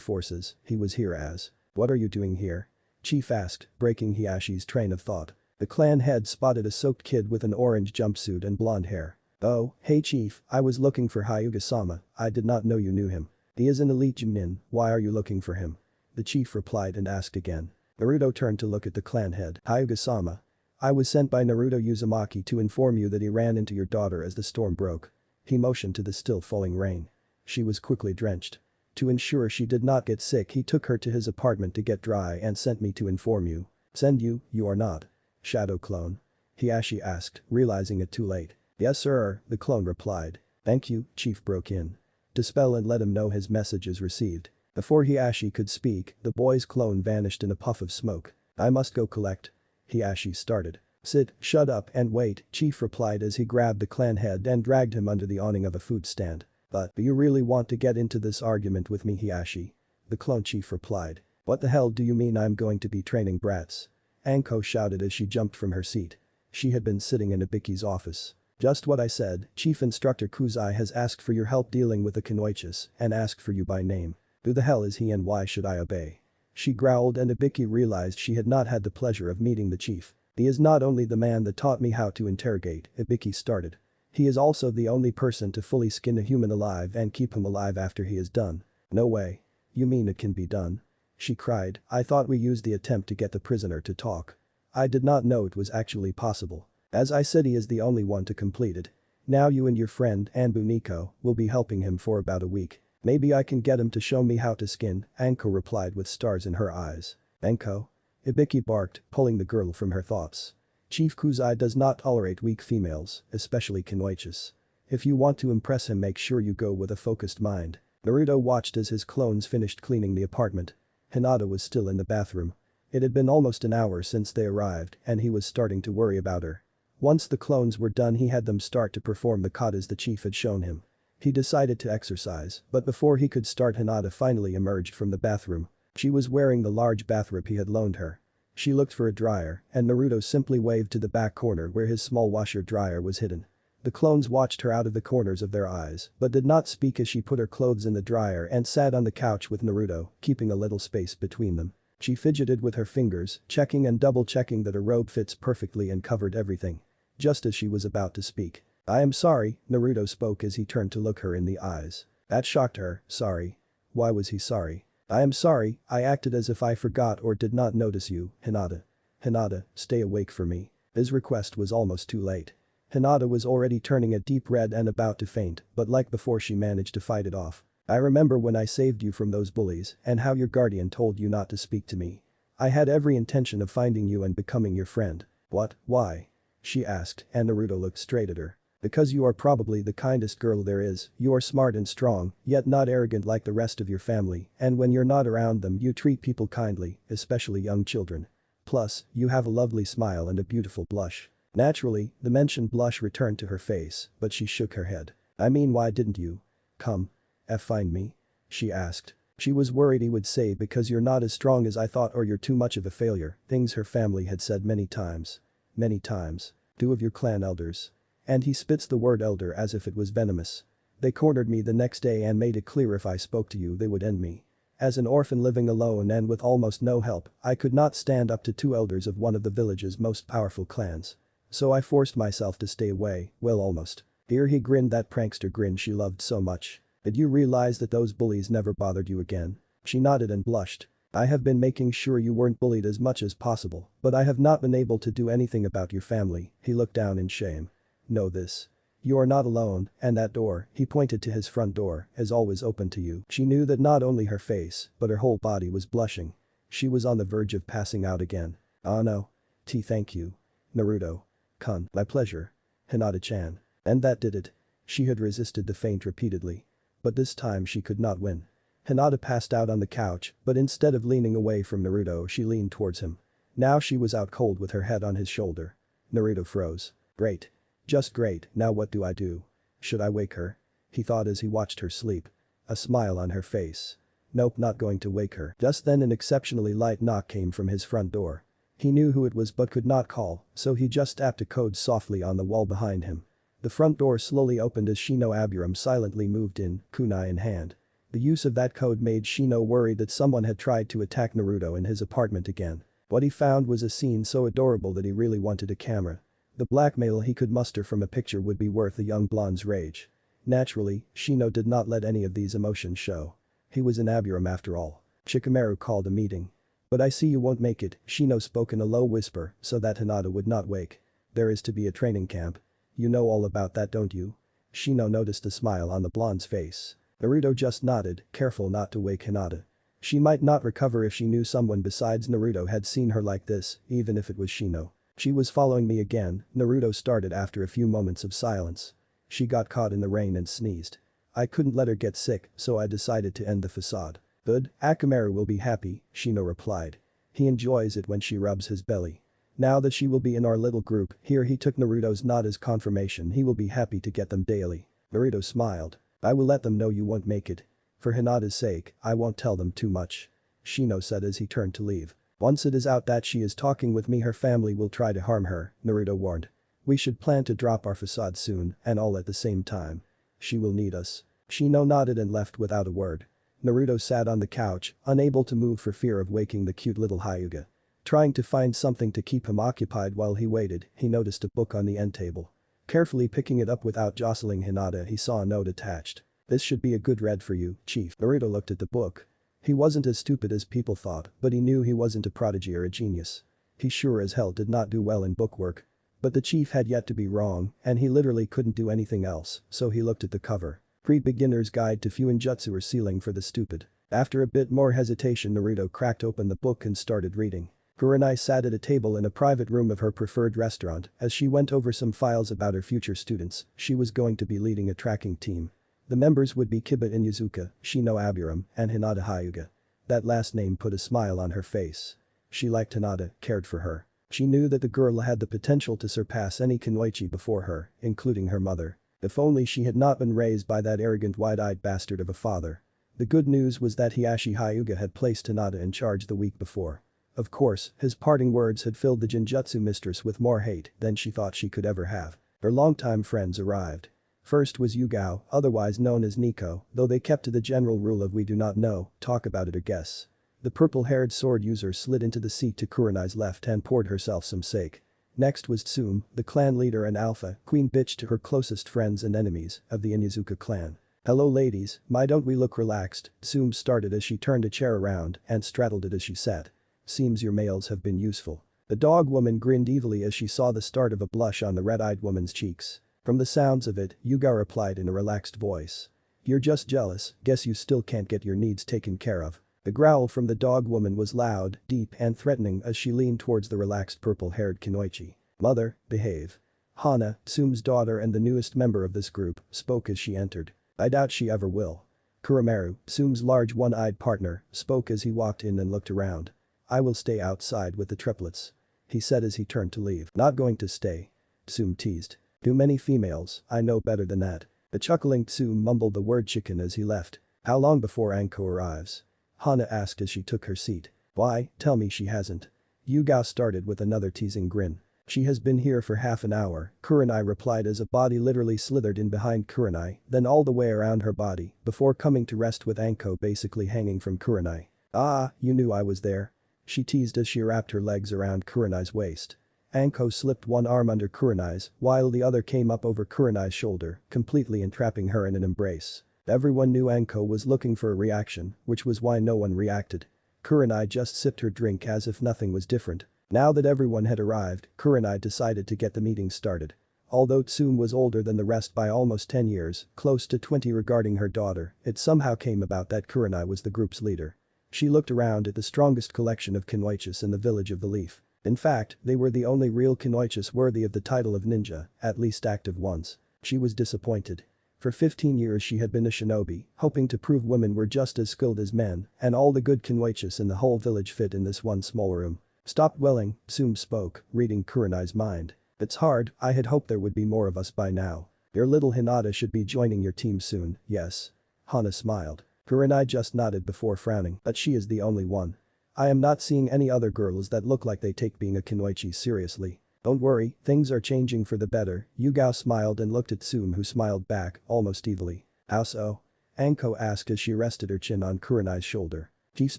forces, he was here as. What are you doing here? Chief asked, breaking Hiashi's train of thought. The clan head spotted a soaked kid with an orange jumpsuit and blonde hair. Oh, hey chief, I was looking for Hyuga-sama, I did not know you knew him. He is an elite Chunin, why are you looking for him? The chief replied and asked again. Naruto turned to look at the clan head. Hyuga-sama. I was sent by Naruto Uzumaki to inform you that he ran into your daughter as the storm broke. He motioned to the still falling rain. She was quickly drenched. To ensure she did not get sick he took her to his apartment to get dry and sent me to inform you. Send you, you are not. Shadow clone? Hiashi asked, realizing it too late. Yes sir, the clone replied. Thank you, chief broke in. Dispel and let him know his message is received. Before Hiashi could speak, the boy's clone vanished in a puff of smoke. I must go collect. Hiashi started. Sit, shut up and wait, chief replied as he grabbed the clan head and dragged him under the awning of a food stand. But do you really want to get into this argument with me Hiashi? The clone chief replied. What the hell do you mean I'm going to be training brats? Anko shouted as she jumped from her seat. She had been sitting in Ibiki's office. Just what I said, Chief Instructor Kuzai has asked for your help dealing with the Kunoichis and asked for you by name. Who the hell is he and why should I obey? She growled and Ibiki realized she had not had the pleasure of meeting the chief. He is not only the man that taught me how to interrogate, Ibiki started. He is also the only person to fully skin a human alive and keep him alive after he is done. No way. You mean it can be done? She cried, I thought we used the attempt to get the prisoner to talk. I did not know it was actually possible. As I said he is the only one to complete it. Now you and your friend, ANBU Nico, will be helping him for about a week. Maybe I can get him to show me how to skin, Anko replied with stars in her eyes. Anko? Ibiki barked, pulling the girl from her thoughts. Chief Kuzai does not tolerate weak females, especially Kinoichis. If you want to impress him, make sure you go with a focused mind. Naruto watched as his clones finished cleaning the apartment. Hinata was still in the bathroom. It had been almost an hour since they arrived and he was starting to worry about her. Once the clones were done, he had them start to perform the katas the chief had shown him. He decided to exercise, but before he could start, Hinata finally emerged from the bathroom. She was wearing the large bathrobe he had loaned her. She looked for a dryer, and Naruto simply waved to the back corner where his small washer dryer was hidden. The clones watched her out of the corners of their eyes, but did not speak as she put her clothes in the dryer and sat on the couch with Naruto, keeping a little space between them. She fidgeted with her fingers, checking and double-checking that her robe fits perfectly and covered everything. Just as she was about to speak. "I am sorry," Naruto spoke as he turned to look her in the eyes. That shocked her. Sorry. Why was he sorry? "I am sorry, I acted as if I forgot or did not notice you, Hinata. Hinata, stay awake for me." His request was almost too late. Hinata was already turning a deep red and about to faint, but like before she managed to fight it off. "I remember when I saved you from those bullies and how your guardian told you not to speak to me. I had every intention of finding you and becoming your friend." "What? Why?" she asked, and Naruto looked straight at her. "Because you are probably the kindest girl there is, you are smart and strong, yet not arrogant like the rest of your family, and when you're not around them you treat people kindly, especially young children. Plus, you have a lovely smile and a beautiful blush." Naturally, the mentioned blush returned to her face, but she shook her head. "I mean, why didn't you come find me?" she asked. She was worried he would say because you're not as strong as I thought or you're too much of a failure, things her family had said many times. Many times. "Two of your clan elders." And he spits the word elder as if it was venomous. "They cornered me the next day and made it clear if I spoke to you they would end me. As an orphan living alone and with almost no help, I could not stand up to two elders of one of the village's most powerful clans. So I forced myself to stay away, well almost." Here he grinned that prankster grin she loved so much. "Did you realize that those bullies never bothered you again?" She nodded and blushed. "I have been making sure you weren't bullied as much as possible, but I have not been able to do anything about your family." He looked down in shame. "Know this. You are not alone, and that door," he pointed to his front door, "is always open to you." She knew that not only her face, but her whole body was blushing. She was on the verge of passing out again. "Ah no. Thank you. Naruto. Kun. My pleasure. Hinata-chan." And that did it. She had resisted the feint repeatedly. But this time she could not win. Hinata passed out on the couch, but instead of leaning away from Naruto she leaned towards him. Now she was out cold with her head on his shoulder. Naruto froze. "Great. Just great, now what do I do? Should I wake her?" he thought as he watched her sleep. A smile on her face. "Nope, not going to wake her." Just then an exceptionally light knock came from his front door. He knew who it was but could not call, so he just tapped a code softly on the wall behind him. The front door slowly opened as Shino Aburam silently moved in, kunai in hand. The use of that code made Shino worried that someone had tried to attack Naruto in his apartment again. What he found was a scene so adorable that he really wanted a camera. The blackmail he could muster from a picture would be worth the young blonde's rage. Naturally, Shino did not let any of these emotions show. He was an Aburam after all. Shikamaru called a meeting. "But I see you won't make it," Shino spoke in a low whisper so that Hinata would not wake. "There is to be a training camp. You know all about that, don't you?" Shino noticed a smile on the blonde's face. Naruto just nodded, careful not to wake Hinata. She might not recover if she knew someone besides Naruto had seen her like this, even if it was Shino. "She was following me again," Naruto started after a few moments of silence. "She got caught in the rain and sneezed. I couldn't let her get sick, so I decided to end the facade." "Good, Akamaru will be happy," Shino replied. "He enjoys it when she rubs his belly. Now that she will be in our little group," here he took Naruto's nod as confirmation, "he will be happy to get them daily." Naruto smiled. "I will let them know you won't make it. For Hinata's sake, I won't tell them too much," Shino said as he turned to leave. "Once it is out that she is talking with me her family will try to harm her," Naruto warned. "We should plan to drop our facade soon and all at the same time. She will need us." Shino nodded and left without a word. Naruto sat on the couch, unable to move for fear of waking the cute little Hyuga. Trying to find something to keep him occupied while he waited, he noticed a book on the end table. Carefully picking it up without jostling Hinata, he saw a note attached. "This should be a good read for you, Chief." Naruto looked at the book. He wasn't as stupid as people thought, but he knew he wasn't a prodigy or a genius. He sure as hell did not do well in bookwork. But the chief had yet to be wrong, and he literally couldn't do anything else, so he looked at the cover. Pre-beginner's guide to Fuinjutsu or Sealing for the Stupid. After a bit more hesitation, Naruto cracked open the book and started reading. Kurenai sat at a table in a private room of her preferred restaurant as she went over some files about her future students. She was going to be leading a tracking team. The members would be Kiba Inuzuka, Shino Aburam, and Hinata Hyuga. That last name put a smile on her face. She liked Hinata, cared for her. She knew that the girl had the potential to surpass any Kunoichi before her, including her mother. If only she had not been raised by that arrogant wide-eyed bastard of a father. The good news was that Hiashi Hyuga had placed Hinata in charge the week before. Of course, his parting words had filled the Genjutsu mistress with more hate than she thought she could ever have. Her longtime friends arrived. First was Yugao, otherwise known as Nico, though they kept to the general rule of we do not know, talk about it or guess. The purple-haired sword user slid into the seat to Kurenai's left and poured herself some sake. Next was Tsume, the clan leader and alpha queen bitch to her closest friends and enemies of the Inuzuka clan. "Hello ladies, why don't we look relaxed?" Tsume started as she turned a chair around and straddled it as she sat. "Seems your males have been useful." The dog woman grinned evilly as she saw the start of a blush on the red-eyed woman's cheeks. From the sounds of it, Yuga replied in a relaxed voice. "You're just jealous, guess you still can't get your needs taken care of." The growl from the dog woman was loud, deep and threatening as she leaned towards the relaxed purple-haired Kunoichi. "Mother, behave." Hana, Tsume's daughter and the newest member of this group, spoke as she entered. "I doubt she ever will." Kuramaru, Tsume's large one-eyed partner, spoke as he walked in and looked around. "I will stay outside with the triplets," he said as he turned to leave. "Not going to stay," Tsume teased. "Too many females, I know better than that." The chuckling Tsume mumbled the word chicken as he left. "How long before Anko arrives?" Hana asked as she took her seat. "Why, tell me she hasn't." Yugao started with another teasing grin. "She has been here for half an hour," Kurenai replied as a body literally slithered in behind Kurenai, then all the way around her body, before coming to rest with Anko basically hanging from Kurenai. "Ah, you knew I was there?" she teased as she wrapped her legs around Kurenai's waist. Anko slipped one arm under Kurenai's while the other came up over Kurenai's shoulder, completely entrapping her in an embrace. Everyone knew Anko was looking for a reaction, which was why no one reacted. Kurenai just sipped her drink as if nothing was different. Now that everyone had arrived, Kurenai decided to get the meeting started. Although Tsume was older than the rest by almost 10 years, close to 20 regarding her daughter, it somehow came about that Kurenai was the group's leader. She looked around at the strongest collection of Kunoichis in the village of the Leaf. In fact, they were the only real Kunoichis worthy of the title of ninja, at least active ones. She was disappointed. For 15 years she had been a shinobi, hoping to prove women were just as skilled as men, and all the good Kunoichis in the whole village fit in this one small room. "Stop dwelling," Tsume spoke, reading Kurenai's mind. "It's hard, I had hoped there would be more of us by now. Your little Hinata should be joining your team soon, yes?" Hana smiled. Kurenai just nodded before frowning, "But she is the only one. I am not seeing any other girls that look like they take being a Kunoichi seriously." "Don't worry, things are changing for the better." Yugao smiled and looked at Tsume who smiled back, almost evilly. "How so?" Anko asked as she rested her chin on Kurenai's shoulder. "Chief's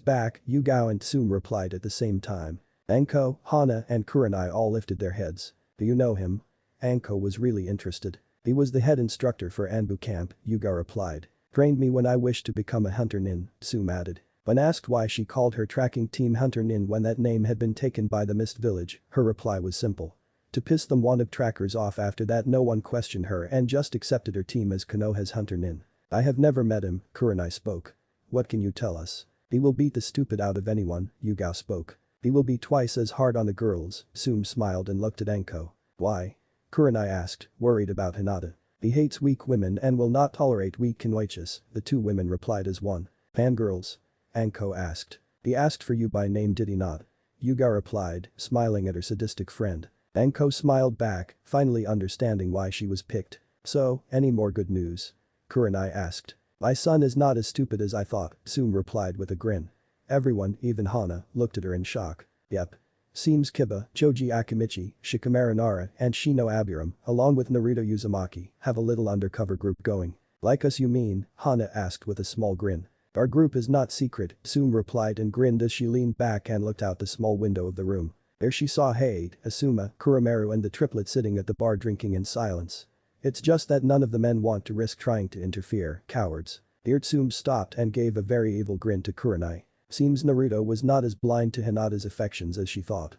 back," Yugao and Tsume replied at the same time. Anko, Hana and Kurenai all lifted their heads. "Do you know him?" Anko was really interested. "He was the head instructor for ANBU camp," Yugao replied. "Trained me when I wished to become a hunter nin," Tsume added. When asked why she called her tracking team Hunter Nin when that name had been taken by the Mist Village, her reply was simple. To piss them wanted trackers off. After that no one questioned her and just accepted her team as Konoha's Hunter Nin. "I have never met him," Kurenai spoke. "What can you tell us?" "He will beat the stupid out of anyone," Yugao spoke. "He will be twice as hard on the girls," Tsume smiled and looked at Anko. "Why?" Kurenai asked, worried about Hinata. "He hates weak women and will not tolerate weak Kunoichis," the two women replied as one. "Fangirls?" Anko asked. "He asked for you by name, did he not?" Yuga replied, smiling at her sadistic friend. Anko smiled back, finally understanding why she was picked. "So, any more good news?" Kurenai asked. "My son is not as stupid as I thought," Tsume replied with a grin. Everyone, even Hana, looked at her in shock. "Yep. Seems Kiba, Choji Akimichi, Shikamaru Nara and Shino Aburam, along with Naruto Uzumaki, have a little undercover group going." "Like us you mean?" Hana asked with a small grin. "Our group is not secret," Tsume replied and grinned as she leaned back and looked out the small window of the room. There she saw Hade, Asuma, Kuramaru and the triplet sitting at the bar drinking in silence. "It's just that none of the men want to risk trying to interfere, cowards." Dear Tsume stopped and gave a very evil grin to Kurenai. Seems Naruto was not as blind to Hinata's affections as she thought.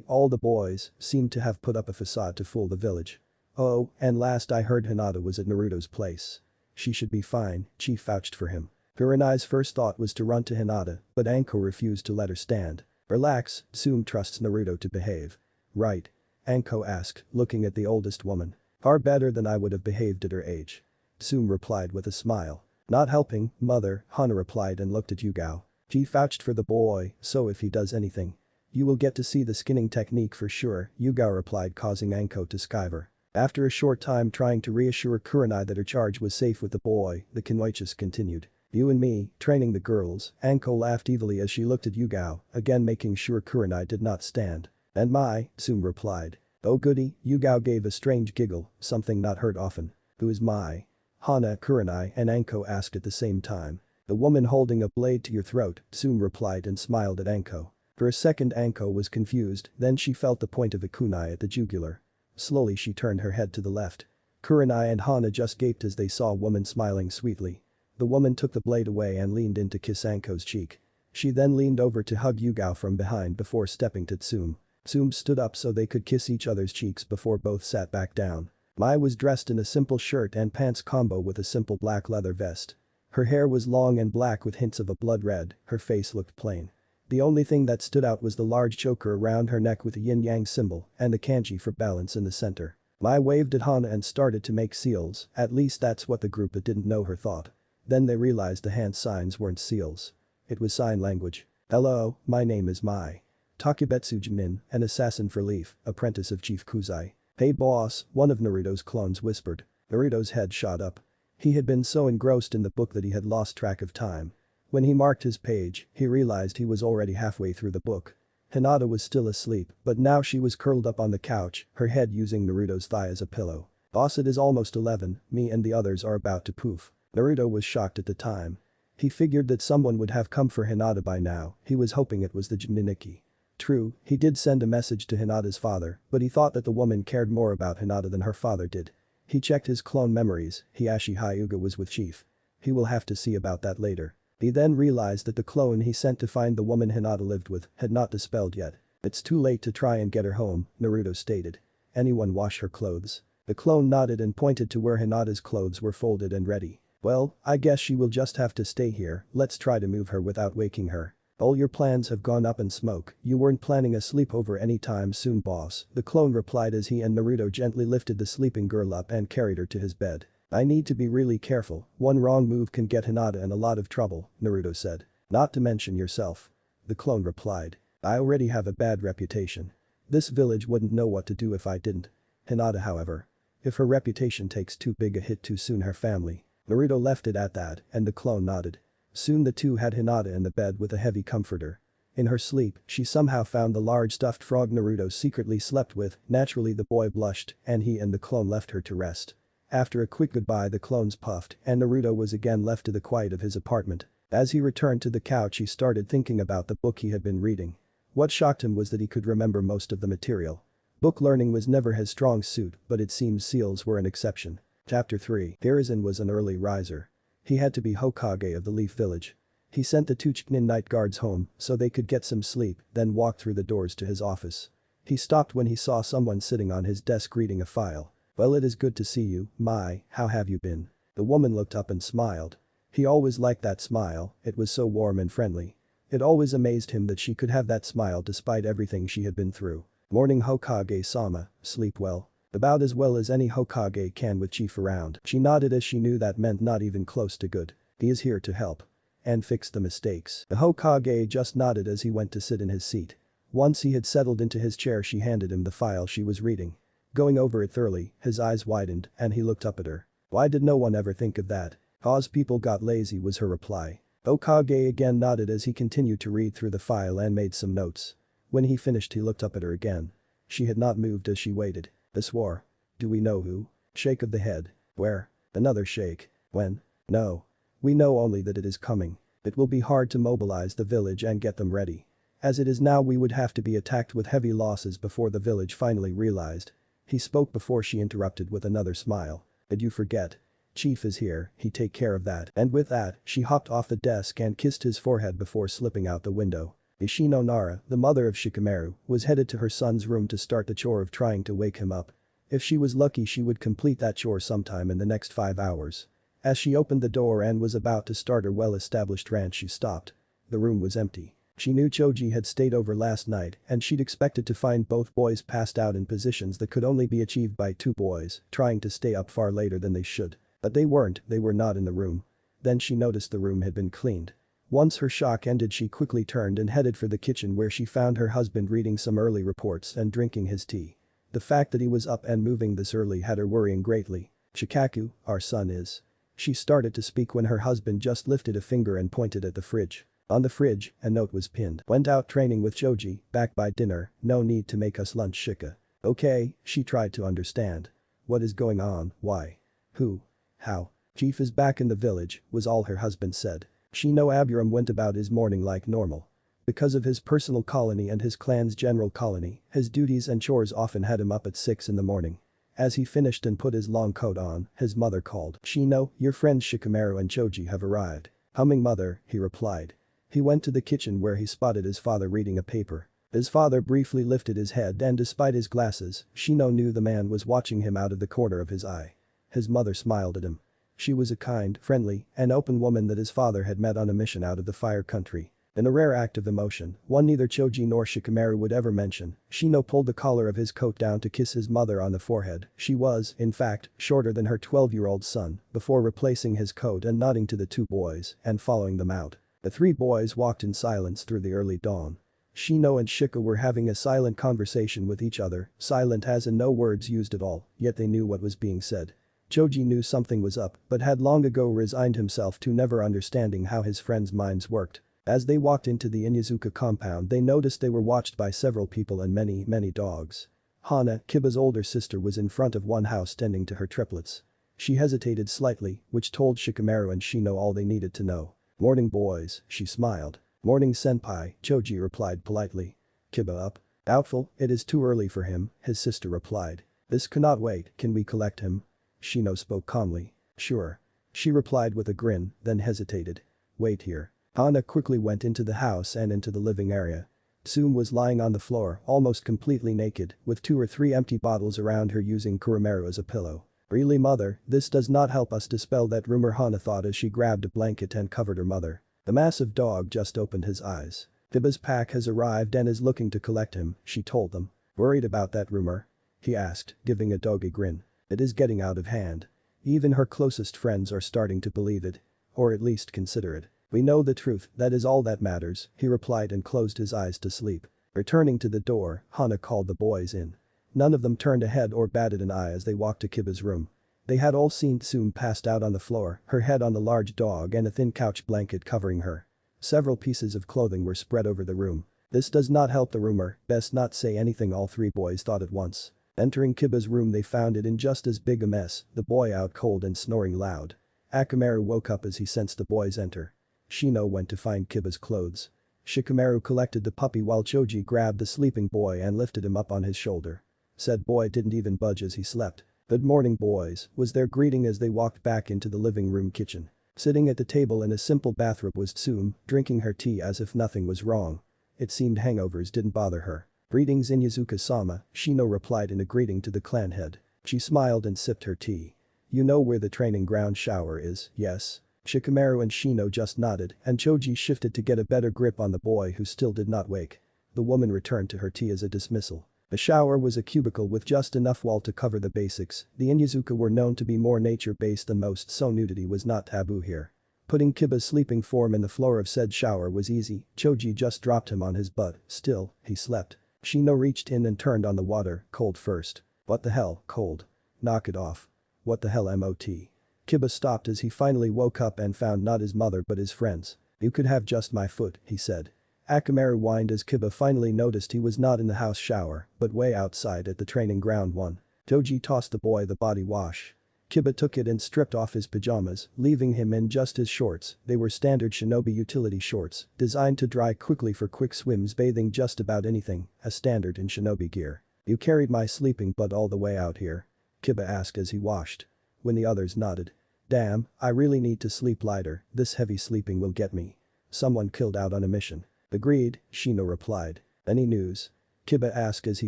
All the boys, seemed to have put up a facade to fool the village. Oh, and last I heard Hinata was at Naruto's place. She should be fine, Chief vouched for him. Kurenai's first thought was to run to Hinata, but Anko refused to let her stand. Relax, Tsume trusts Naruto to behave. Right? Anko asked, looking at the oldest woman. Far better than I would have behaved at her age. Tsume replied with a smile. Not helping, mother, Hana replied and looked at Yugao. Chief vouched for the boy, so if he does anything. You will get to see the skinning technique for sure, Yugao replied, causing Anko to skiver. After a short time trying to reassure Kurenai that her charge was safe with the boy, the Kenwaichis continued. You and me, training the girls, Anko laughed evilly as she looked at Yugao, again making sure Kurenai did not stand. And my, Tsume replied. Oh goody, Yugao gave a strange giggle, something not heard often. Who is my? Hana, Kurenai and Anko asked at the same time. The woman holding a blade to your throat, Tsume replied and smiled at Anko. For a second Anko was confused, then she felt the point of a kunai at the jugular. Slowly she turned her head to the left. Kurenai and Hana just gaped as they saw a woman smiling sweetly. The woman took the blade away and leaned in to kiss Anko's cheek. She then leaned over to hug Yugao from behind before stepping to Tsume. Tsume stood up so they could kiss each other's cheeks before both sat back down. Mai was dressed in a simple shirt and pants combo with a simple black leather vest. Her hair was long and black with hints of a blood red, her face looked plain. The only thing that stood out was the large choker around her neck with a yin-yang symbol and the kanji for balance in the center. Mai waved at Hana and started to make seals, at least that's what the group that didn't know her thought. Then they realized the hand signs weren't seals. It was sign language. Hello, my name is Mai. Takebetsu Chunin, an assassin for Leaf, apprentice of Chief Kuzai. Hey boss, one of Naruto's clones whispered. Naruto's head shot up. He had been so engrossed in the book that he had lost track of time. When he marked his page, he realized he was already halfway through the book. Hinata was still asleep, but now she was curled up on the couch, her head using Naruto's thigh as a pillow. Boss, it is almost 11, me and the others are about to poof. Naruto was shocked at the time. He figured that someone would have come for Hinata by now, he was hoping it was the Jinniniki. True, he did send a message to Hinata's father, but he thought that the woman cared more about Hinata than her father did. He checked his clone memories, Hiashi Hyuga was with Chief. He will have to see about that later. He then realized that the clone he sent to find the woman Hinata lived with had not dispelled yet. It's too late to try and get her home, Naruto stated. Anyone wash her clothes? The clone nodded and pointed to where Hinata's clothes were folded and ready. Well, I guess she will just have to stay here, let's try to move her without waking her. All your plans have gone up in smoke, you weren't planning a sleepover anytime soon boss, the clone replied as he and Naruto gently lifted the sleeping girl up and carried her to his bed. I need to be really careful, one wrong move can get Hinata in a lot of trouble, Naruto said. Not to mention yourself. The clone replied. I already have a bad reputation. This village wouldn't know what to do if I didn't. Hinata however. If her reputation takes too big a hit too soon her family. Naruto left it at that and the clone nodded. Soon the two had Hinata in the bed with a heavy comforter. In her sleep, she somehow found the large stuffed frog Naruto secretly slept with, naturally the boy blushed and he and the clone left her to rest. After a quick goodbye the clones puffed and Naruto was again left to the quiet of his apartment. As he returned to the couch he started thinking about the book he had been reading. What shocked him was that he could remember most of the material. Book learning was never his strong suit, but it seems seals were an exception. Chapter 3. Hiruzen was an early riser. He had to be Hokage of the Leaf Village. He sent the two Chunin night guards home so they could get some sleep, then walked through the doors to his office. He stopped when he saw someone sitting on his desk reading a file. Well, it is good to see you, Mai, how have you been? The woman looked up and smiled. He always liked that smile, it was so warm and friendly. It always amazed him that she could have that smile despite everything she had been through. Morning Hokage-sama, sleep well. About as well as any Hokage can with Chief around. She nodded as she knew that meant not even close to good. He is here to help. And fix the mistakes. The Hokage just nodded as he went to sit in his seat. Once he had settled into his chair she handed him the file she was reading. Going over it thoroughly, his eyes widened and he looked up at her. Why did no one ever think of that? 'Cause people got lazy was her reply. Hokage again nodded as he continued to read through the file and made some notes. When he finished he looked up at her again. She had not moved as she waited. The swore. Do we know who? Shake of the head. Where? Another shake. When? No. We know only that it is coming. It will be hard to mobilize the village and get them ready. As it is now we would have to be attacked with heavy losses before the village finally realized. He spoke before she interrupted with another smile. Did you forget? Chief is here, he take care of that. And with that, she hopped off the desk and kissed his forehead before slipping out the window. Ishino Nara, the mother of Shikamaru, was headed to her son's room to start the chore of trying to wake him up. If she was lucky she would complete that chore sometime in the next 5 hours. As she opened the door and was about to start her well-established rant she stopped. The room was empty. She knew Choji had stayed over last night and she'd expected to find both boys passed out in positions that could only be achieved by two boys trying to stay up far later than they should. But they weren't, they were not in the room. Then she noticed the room had been cleaned. Once her shock ended she quickly turned and headed for the kitchen where she found her husband reading some early reports and drinking his tea. The fact that he was up and moving this early had her worrying greatly. "Shikaku, our son is." She started to speak when her husband just lifted a finger and pointed at the fridge. On the fridge, a note was pinned. "Went out training with Choji, back by dinner, no need to make us lunch Shika." "Okay," she tried to understand. "What is going on, why? Who? How?" "Chief is back in the village," was all her husband said. She knew Abiram went about his morning like normal. Because of his personal colony and his clan's general colony, his duties and chores often had him up at 6 in the morning. As he finished and put his long coat on, his mother called. "Shino, your friends Shikamaru and Choji have arrived." "Humming mother," he replied. He went to the kitchen where he spotted his father reading a paper. His father briefly lifted his head and despite his glasses, Shino knew the man was watching him out of the corner of his eye. His mother smiled at him. She was a kind, friendly, and open woman that his father had met on a mission out of the fire country. In a rare act of emotion, one neither Choji nor Shikamaru would ever mention, Shino pulled the collar of his coat down to kiss his mother on the forehead. She was, in fact, shorter than her 12-year-old son, before replacing his coat and nodding to the two boys and following them out. The three boys walked in silence through the early dawn. Shino and Shika were having a silent conversation with each other, silent as in no words used at all, yet they knew what was being said. Choji knew something was up but had long ago resigned himself to never understanding how his friends' minds worked. As they walked into the Inyazuka compound they noticed they were watched by several people and many dogs. Hana, Kiba's older sister, was in front of one house tending to her triplets. She hesitated slightly, which told Shikamaru and Shino all they needed to know. "Morning boys," she smiled. "Morning senpai," Choji replied politely. "Kiba up?" "Doubtful, it is too early for him," his sister replied. "This cannot wait, can we collect him?" Shino spoke calmly. "Sure." She replied with a grin, then hesitated. "Wait here." Hana quickly went into the house and into the living area. Tsume was lying on the floor, almost completely naked, with 2 or 3 empty bottles around her using Kurumeru as a pillow. "Really mother, this does not help us dispel that rumor," Hana thought as she grabbed a blanket and covered her mother. The massive dog just opened his eyes. "Kiba's pack has arrived and is looking to collect him," she told them. "Worried about that rumor?" he asked, giving a doggy grin. "It is getting out of hand. Even her closest friends are starting to believe it. Or at least consider it. We know the truth, that is all that matters," he replied and closed his eyes to sleep. Returning to the door, Hana called the boys in. None of them turned a head or batted an eye as they walked to Kiba's room. They had all seen Tsume passed out on the floor, her head on the large dog and a thin couch blanket covering her. Several pieces of clothing were spread over the room. "This does not help the rumor, best not say anything," all three boys thought at once. Entering Kiba's room they found it in just as big a mess, the boy out cold and snoring loud. Akamaru woke up as he sensed the boys enter. Shino went to find Kiba's clothes. Shikamaru collected the puppy while Choji grabbed the sleeping boy and lifted him up on his shoulder. Said boy didn't even budge as he slept. "Good morning boys," was their greeting as they walked back into the living room kitchen. Sitting at the table in a simple bathrobe was Tsume, drinking her tea as if nothing was wrong. It seemed hangovers didn't bother her. "Greetings Inyazuka-sama," Shino replied in a greeting to the clan head. She smiled and sipped her tea. "You know where the training ground shower is, yes?" Shikamaru and Shino just nodded and Choji shifted to get a better grip on the boy who still did not wake. The woman returned to her tea as a dismissal. The shower was a cubicle with just enough wall to cover the basics. The Inyazuka were known to be more nature-based than most, so nudity was not taboo here. Putting Kiba's sleeping form in the floor of said shower was easy, Choji just dropped him on his butt, still, he slept. Shino reached in and turned on the water, cold first. "What the hell, cold? Knock it off. What the hell MOT?" Kiba stopped as he finally woke up and found not his mother but his friends. "You could have just my foot," he said. Akamaru whined as Kiba finally noticed he was not in the house shower, but way outside at the training ground one. Choji tossed the boy the body wash. Kiba took it and stripped off his pajamas, leaving him in just his shorts. They were standard shinobi utility shorts, designed to dry quickly for quick swims bathing just about anything, a standard in shinobi gear. "You carried my sleeping butt all the way out here?" Kiba asked as he washed. When the others nodded. "Damn, I really need to sleep lighter, this heavy sleeping will get me. Someone killed out on a mission." Agreed, Shino replied. Any news? Kiba asked as he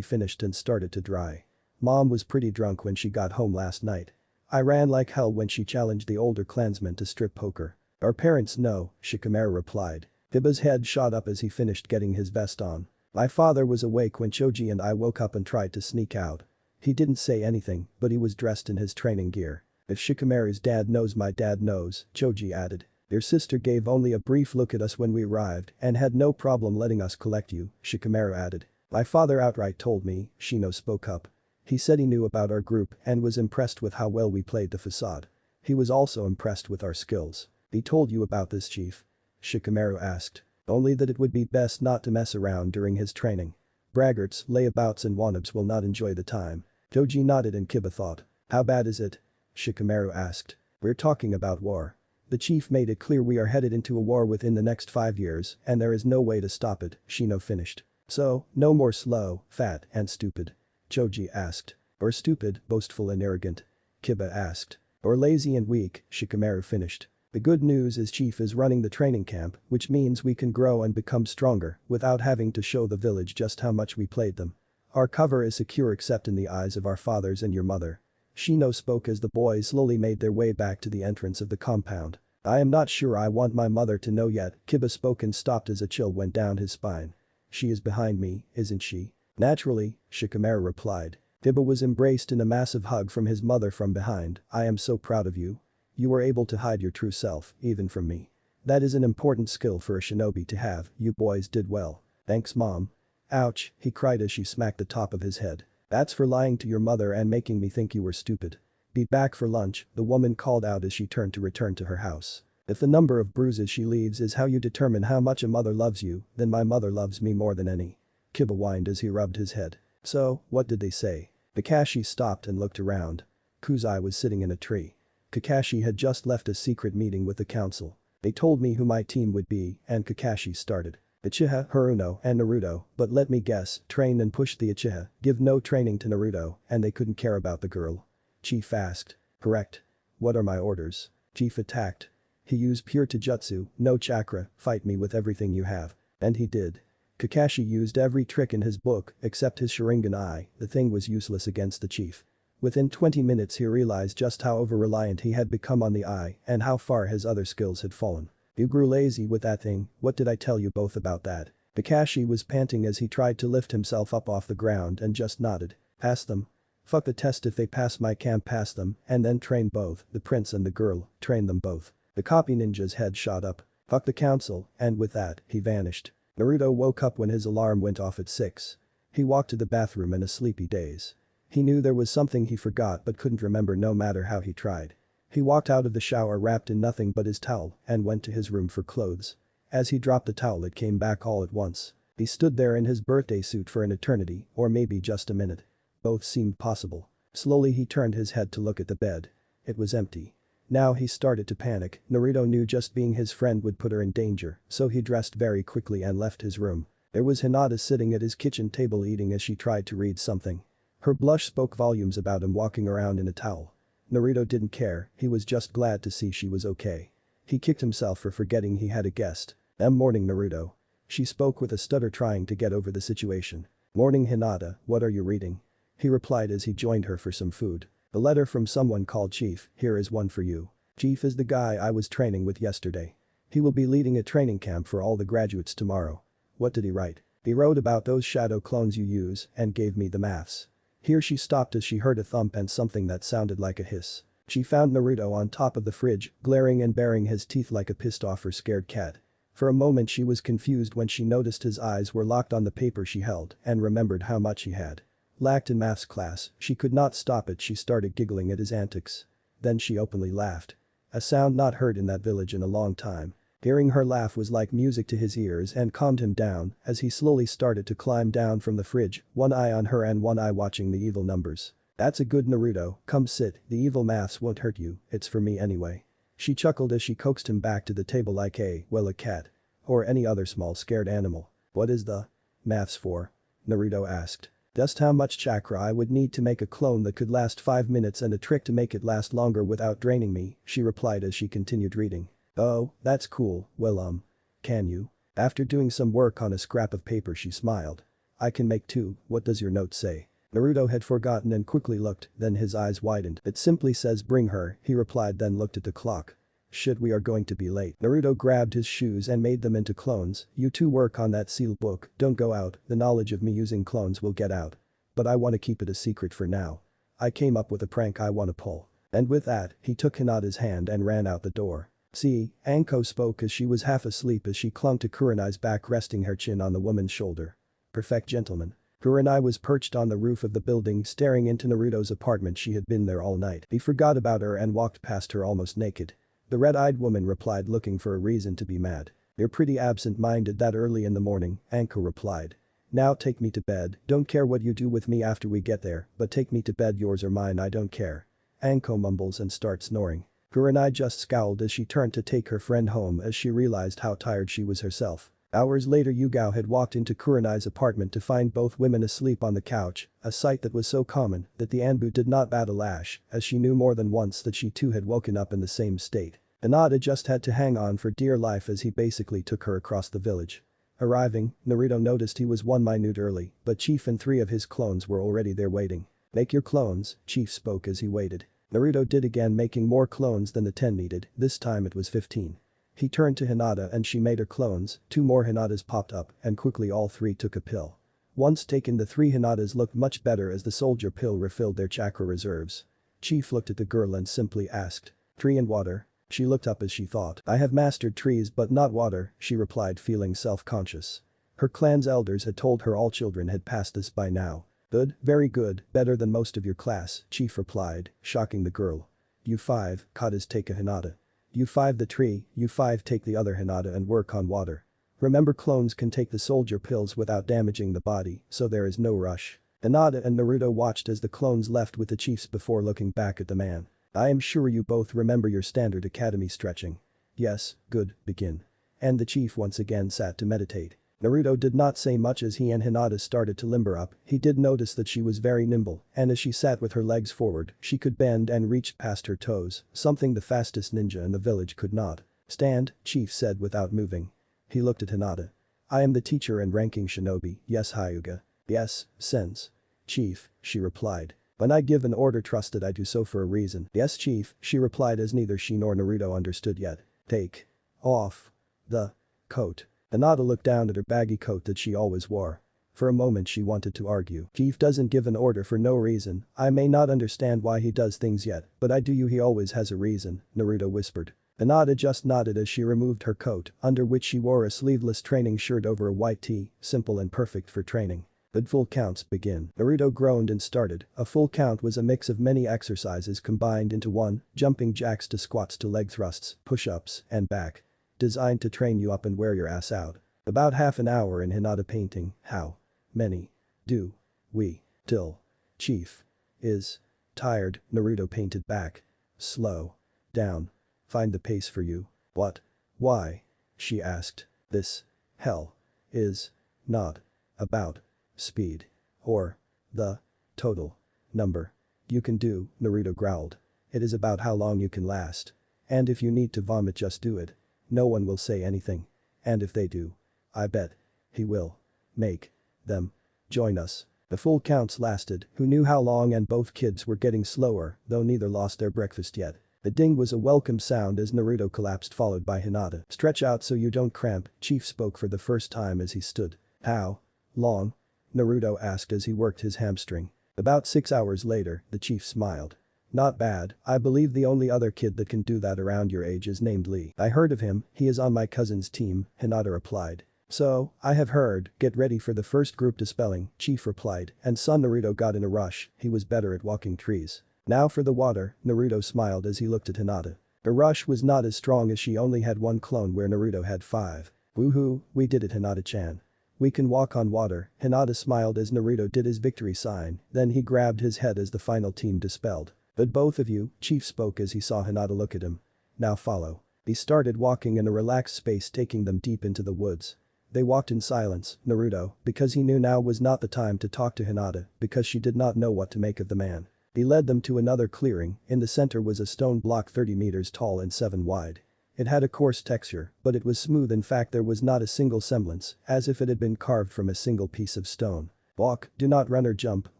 finished and started to dry. Mom was pretty drunk when she got home last night. I ran like hell when she challenged the older clansmen to strip poker. Our parents know, Shikamaru replied. Kiba's head shot up as he finished getting his vest on. My father was awake when Choji and I woke up and tried to sneak out. He didn't say anything, but he was dressed in his training gear. If Shikamaru's dad knows my dad knows, Choji added. Your sister gave only a brief look at us when we arrived and had no problem letting us collect you, Shikamaru added. My father outright told me, Shino spoke up. He said he knew about our group and was impressed with how well we played the facade. He was also impressed with our skills. He told you about this, Chief? Shikamaru asked. Only that it would be best not to mess around during his training. Braggarts, layabouts and wannabes will not enjoy the time. Choji nodded and Kiba thought. How bad is it? Shikamaru asked. We're talking about war. The chief made it clear we are headed into a war within the next 5 years and there is no way to stop it, Shino finished. So, no more slow, fat and stupid? Choji asked. Or stupid, boastful and arrogant? Kiba asked. Or lazy and weak, Shikamaru finished. The good news is Chief is running the training camp, which means we can grow and become stronger without having to show the village just how much we played them. Our cover is secure except in the eyes of our fathers and your mother. Shino spoke as the boys slowly made their way back to the entrance of the compound. I am not sure I want my mother to know yet, Kiba spoke and stopped as a chill went down his spine. She is behind me, isn't she? Naturally, Shikamaru replied. Kiba was embraced in a massive hug from his mother from behind. I am so proud of you. You were able to hide your true self, even from me. That is an important skill for a shinobi to have, you boys did well. Thanks mom. Ouch, he cried as she smacked the top of his head. That's for lying to your mother and making me think you were stupid. Be back for lunch, the woman called out as she turned to return to her house. If the number of bruises she leaves is how you determine how much a mother loves you, then my mother loves me more than any. Kiba whined as he rubbed his head. So, what did they say? Kakashi stopped and looked around. Kuzai was sitting in a tree. Kakashi had just left a secret meeting with the council. They told me who my team would be and Kakashi started. Uchiha, Haruno and Naruto, but let me guess, train and push the Uchiha, give no training to Naruto, and they couldn't care about the girl. Chief asked. Correct. What are my orders? Chief attacked. He used pure taijutsu, no chakra, fight me with everything you have. And he did. Kakashi used every trick in his book except his Sharingan eye, the thing was useless against the chief. Within 20 minutes he realized just how over-reliant he had become on the eye and how far his other skills had fallen. You grew lazy with that thing, what did I tell you both about that? Kakashi was panting as he tried to lift himself up off the ground and just nodded. Pass them. Fuck the test if they pass my camp pass them and then train both, the prince and the girl, train them both. The copy ninja's head shot up. Fuck the council, and with that, he vanished. Naruto woke up when his alarm went off at 6. He walked to the bathroom in a sleepy daze. He knew there was something he forgot but couldn't remember no matter how he tried. He walked out of the shower wrapped in nothing but his towel and went to his room for clothes. As he dropped the towel it came back all at once. He stood there in his birthday suit for an eternity or maybe just a minute. Both seemed possible. Slowly he turned his head to look at the bed. It was empty. Now he started to panic. Naruto knew just being his friend would put her in danger, so he dressed very quickly and left his room. There was Hinata sitting at his kitchen table eating as she tried to read something. Her blush spoke volumes about him walking around in a towel. Naruto didn't care, he was just glad to see she was okay. He kicked himself for forgetting he had a guest. Morning Naruto. She spoke with a stutter trying to get over the situation. Morning Hinata, what are you reading? He replied as he joined her for some food. A letter from someone called Chief, here is one for you. Chief is the guy I was training with yesterday. He will be leading a training camp for all the graduates tomorrow. What did he write? He wrote about those shadow clones you use and gave me the maths. Here she stopped as she heard a thump and something that sounded like a hiss. She found Naruto on top of the fridge, glaring and baring his teeth like a pissed off or scared cat. For a moment she was confused when she noticed his eyes were locked on the paper she held and remembered how much he had lacked in maths class. She could not stop it, she started giggling at his antics. Then she openly laughed. A sound not heard in that village in a long time. Hearing her laugh was like music to his ears and calmed him down as he slowly started to climb down from the fridge, one eye on her and one eye watching the evil numbers. That's a good Naruto, come sit, the evil maths won't hurt you, it's for me anyway. She chuckled as she coaxed him back to the table like a cat. Or any other small scared animal. What is the maths for? Naruto asked. Just how much chakra I would need to make a clone that could last 5 minutes and a trick to make it last longer without draining me, she replied as she continued reading. Oh, that's cool, well can you? After doing some work on a scrap of paper she smiled. I can make two, what does your note say? Naruto had forgotten and quickly looked, then his eyes widened. It simply says bring her, he replied then looked at the clock. Shit, we are going to be late. Naruto grabbed his shoes and made them into clones. You two work on that sealed book, don't go out, the knowledge of me using clones will get out. But I want to keep it a secret for now. I came up with a prank I want to pull. And with that, he took Hinata's hand and ran out the door. See, Anko spoke as she was half asleep as she clung to Kurenai's back resting her chin on the woman's shoulder. Perfect gentleman. Kurenai was perched on the roof of the building staring into Naruto's apartment. She had been there all night. He forgot about her and walked past her almost naked. The red-eyed woman replied looking for a reason to be mad. You're pretty absent-minded that early in the morning, Anko replied. Now take me to bed, don't care what you do with me after we get there, but take me to bed yours or mine I don't care. Anko mumbles and starts snoring. Kurenai just scowled as she turned to take her friend home as she realized how tired she was herself. Hours later Yugao had walked into Kurenai's apartment to find both women asleep on the couch, a sight that was so common that the ANBU did not bat a lash as she knew more than once that she too had woken up in the same state. Hinata just had to hang on for dear life as he basically took her across the village. Arriving, Naruto noticed he was 1 minute early, but Chief and 3 of his clones were already there waiting. Make your clones, Chief spoke as he waited. Naruto did again making more clones than the 10 needed, this time it was 15. He turned to Hinata and she made her clones, 2 more Hinatas popped up and quickly all 3 took a pill. Once taken the 3 Hinatas looked much better as the soldier pill refilled their chakra reserves. Chief looked at the girl and simply asked, "Tree and water?" She looked up as she thought. "I have mastered trees but not water," she replied feeling self-conscious. Her clan's elders had told her all children had passed this by now. "Good, very good, better than most of your class," Chief replied, shocking the girl. "You 5, Kata's take a Hinata. You 5 the tree, you 5 take the other Hinata and work on water. Remember clones can take the soldier pills without damaging the body, so there is no rush." Hinata and Naruto watched as the clones left with the chiefs before looking back at the man. "I am sure you both remember your standard academy stretching." "Yes, good, begin." And the chief once again sat to meditate. Naruto did not say much as he and Hinata started to limber up. He did notice that she was very nimble, and as she sat with her legs forward, she could bend and reach past her toes, something the fastest ninja in the village could not. "Stand," Chief said without moving. He looked at Hinata. "I am the teacher and ranking shinobi, yes Hyuga." "Yes, Sense." "Chief," she replied. "When I give an order trust that I do so for a reason." "Yes Chief," she replied as neither she nor Naruto understood yet. "Take off the coat." Hinata looked down at her baggy coat that she always wore. For a moment she wanted to argue. "Chief doesn't give an order for no reason. I may not understand why he does things yet, but I do you he always has a reason," Naruto whispered. Hinata just nodded as she removed her coat, under which she wore a sleeveless training shirt over a white tee, simple and perfect for training. "Good full counts begin." Naruto groaned and started. A full count was a mix of many exercises combined into one, jumping jacks to squats to leg thrusts, push-ups, and back. Designed to train you up and wear your ass out. About half an hour in Hinata painting. How many do we till Chief is tired, Naruto painted back. Slow down. Find the pace for you. What? Why? She asked. This hell is not about speed or the total number you can do, Naruto growled. It is about how long you can last. And if you need to vomit just do it. No one will say anything. And if they do, I bet he will make them join us. The full counts lasted, who knew how long, and both kids were getting slower, though neither lost their breakfast yet. The ding was a welcome sound as Naruto collapsed followed by Hinata. "Stretch out so you don't cramp," Chief spoke for the first time as he stood. "How long?" Naruto asked as he worked his hamstring. About 6 hours later, the chief smiled. "Not bad, I believe the only other kid that can do that around your age is named Lee. I heard of him, he is on my cousin's team," Hinata replied. "So, I have heard, get ready for the first group dispelling," Chief replied, and son Naruto got in a rush, he was better at walking trees. "Now for the water," Naruto smiled as he looked at Hinata. The rush was not as strong as she only had 1 clone where Naruto had 5. "Woohoo, we did it, Hinata-chan. We can walk on water," Hinata smiled as Naruto did his victory sign, then he grabbed his head as the final team dispelled. "But both of you," Chief spoke as he saw Hinata look at him. "Now follow." He started walking in a relaxed space taking them deep into the woods. They walked in silence, Naruto, because he knew now was not the time to talk to Hinata, because she did not know what to make of the man. He led them to another clearing, in the center was a stone block 30 meters tall and 7 wide. It had a coarse texture, but it was smooth. In fact, there was not a single semblance, as if it had been carved from a single piece of stone. Walk, do not run or jump,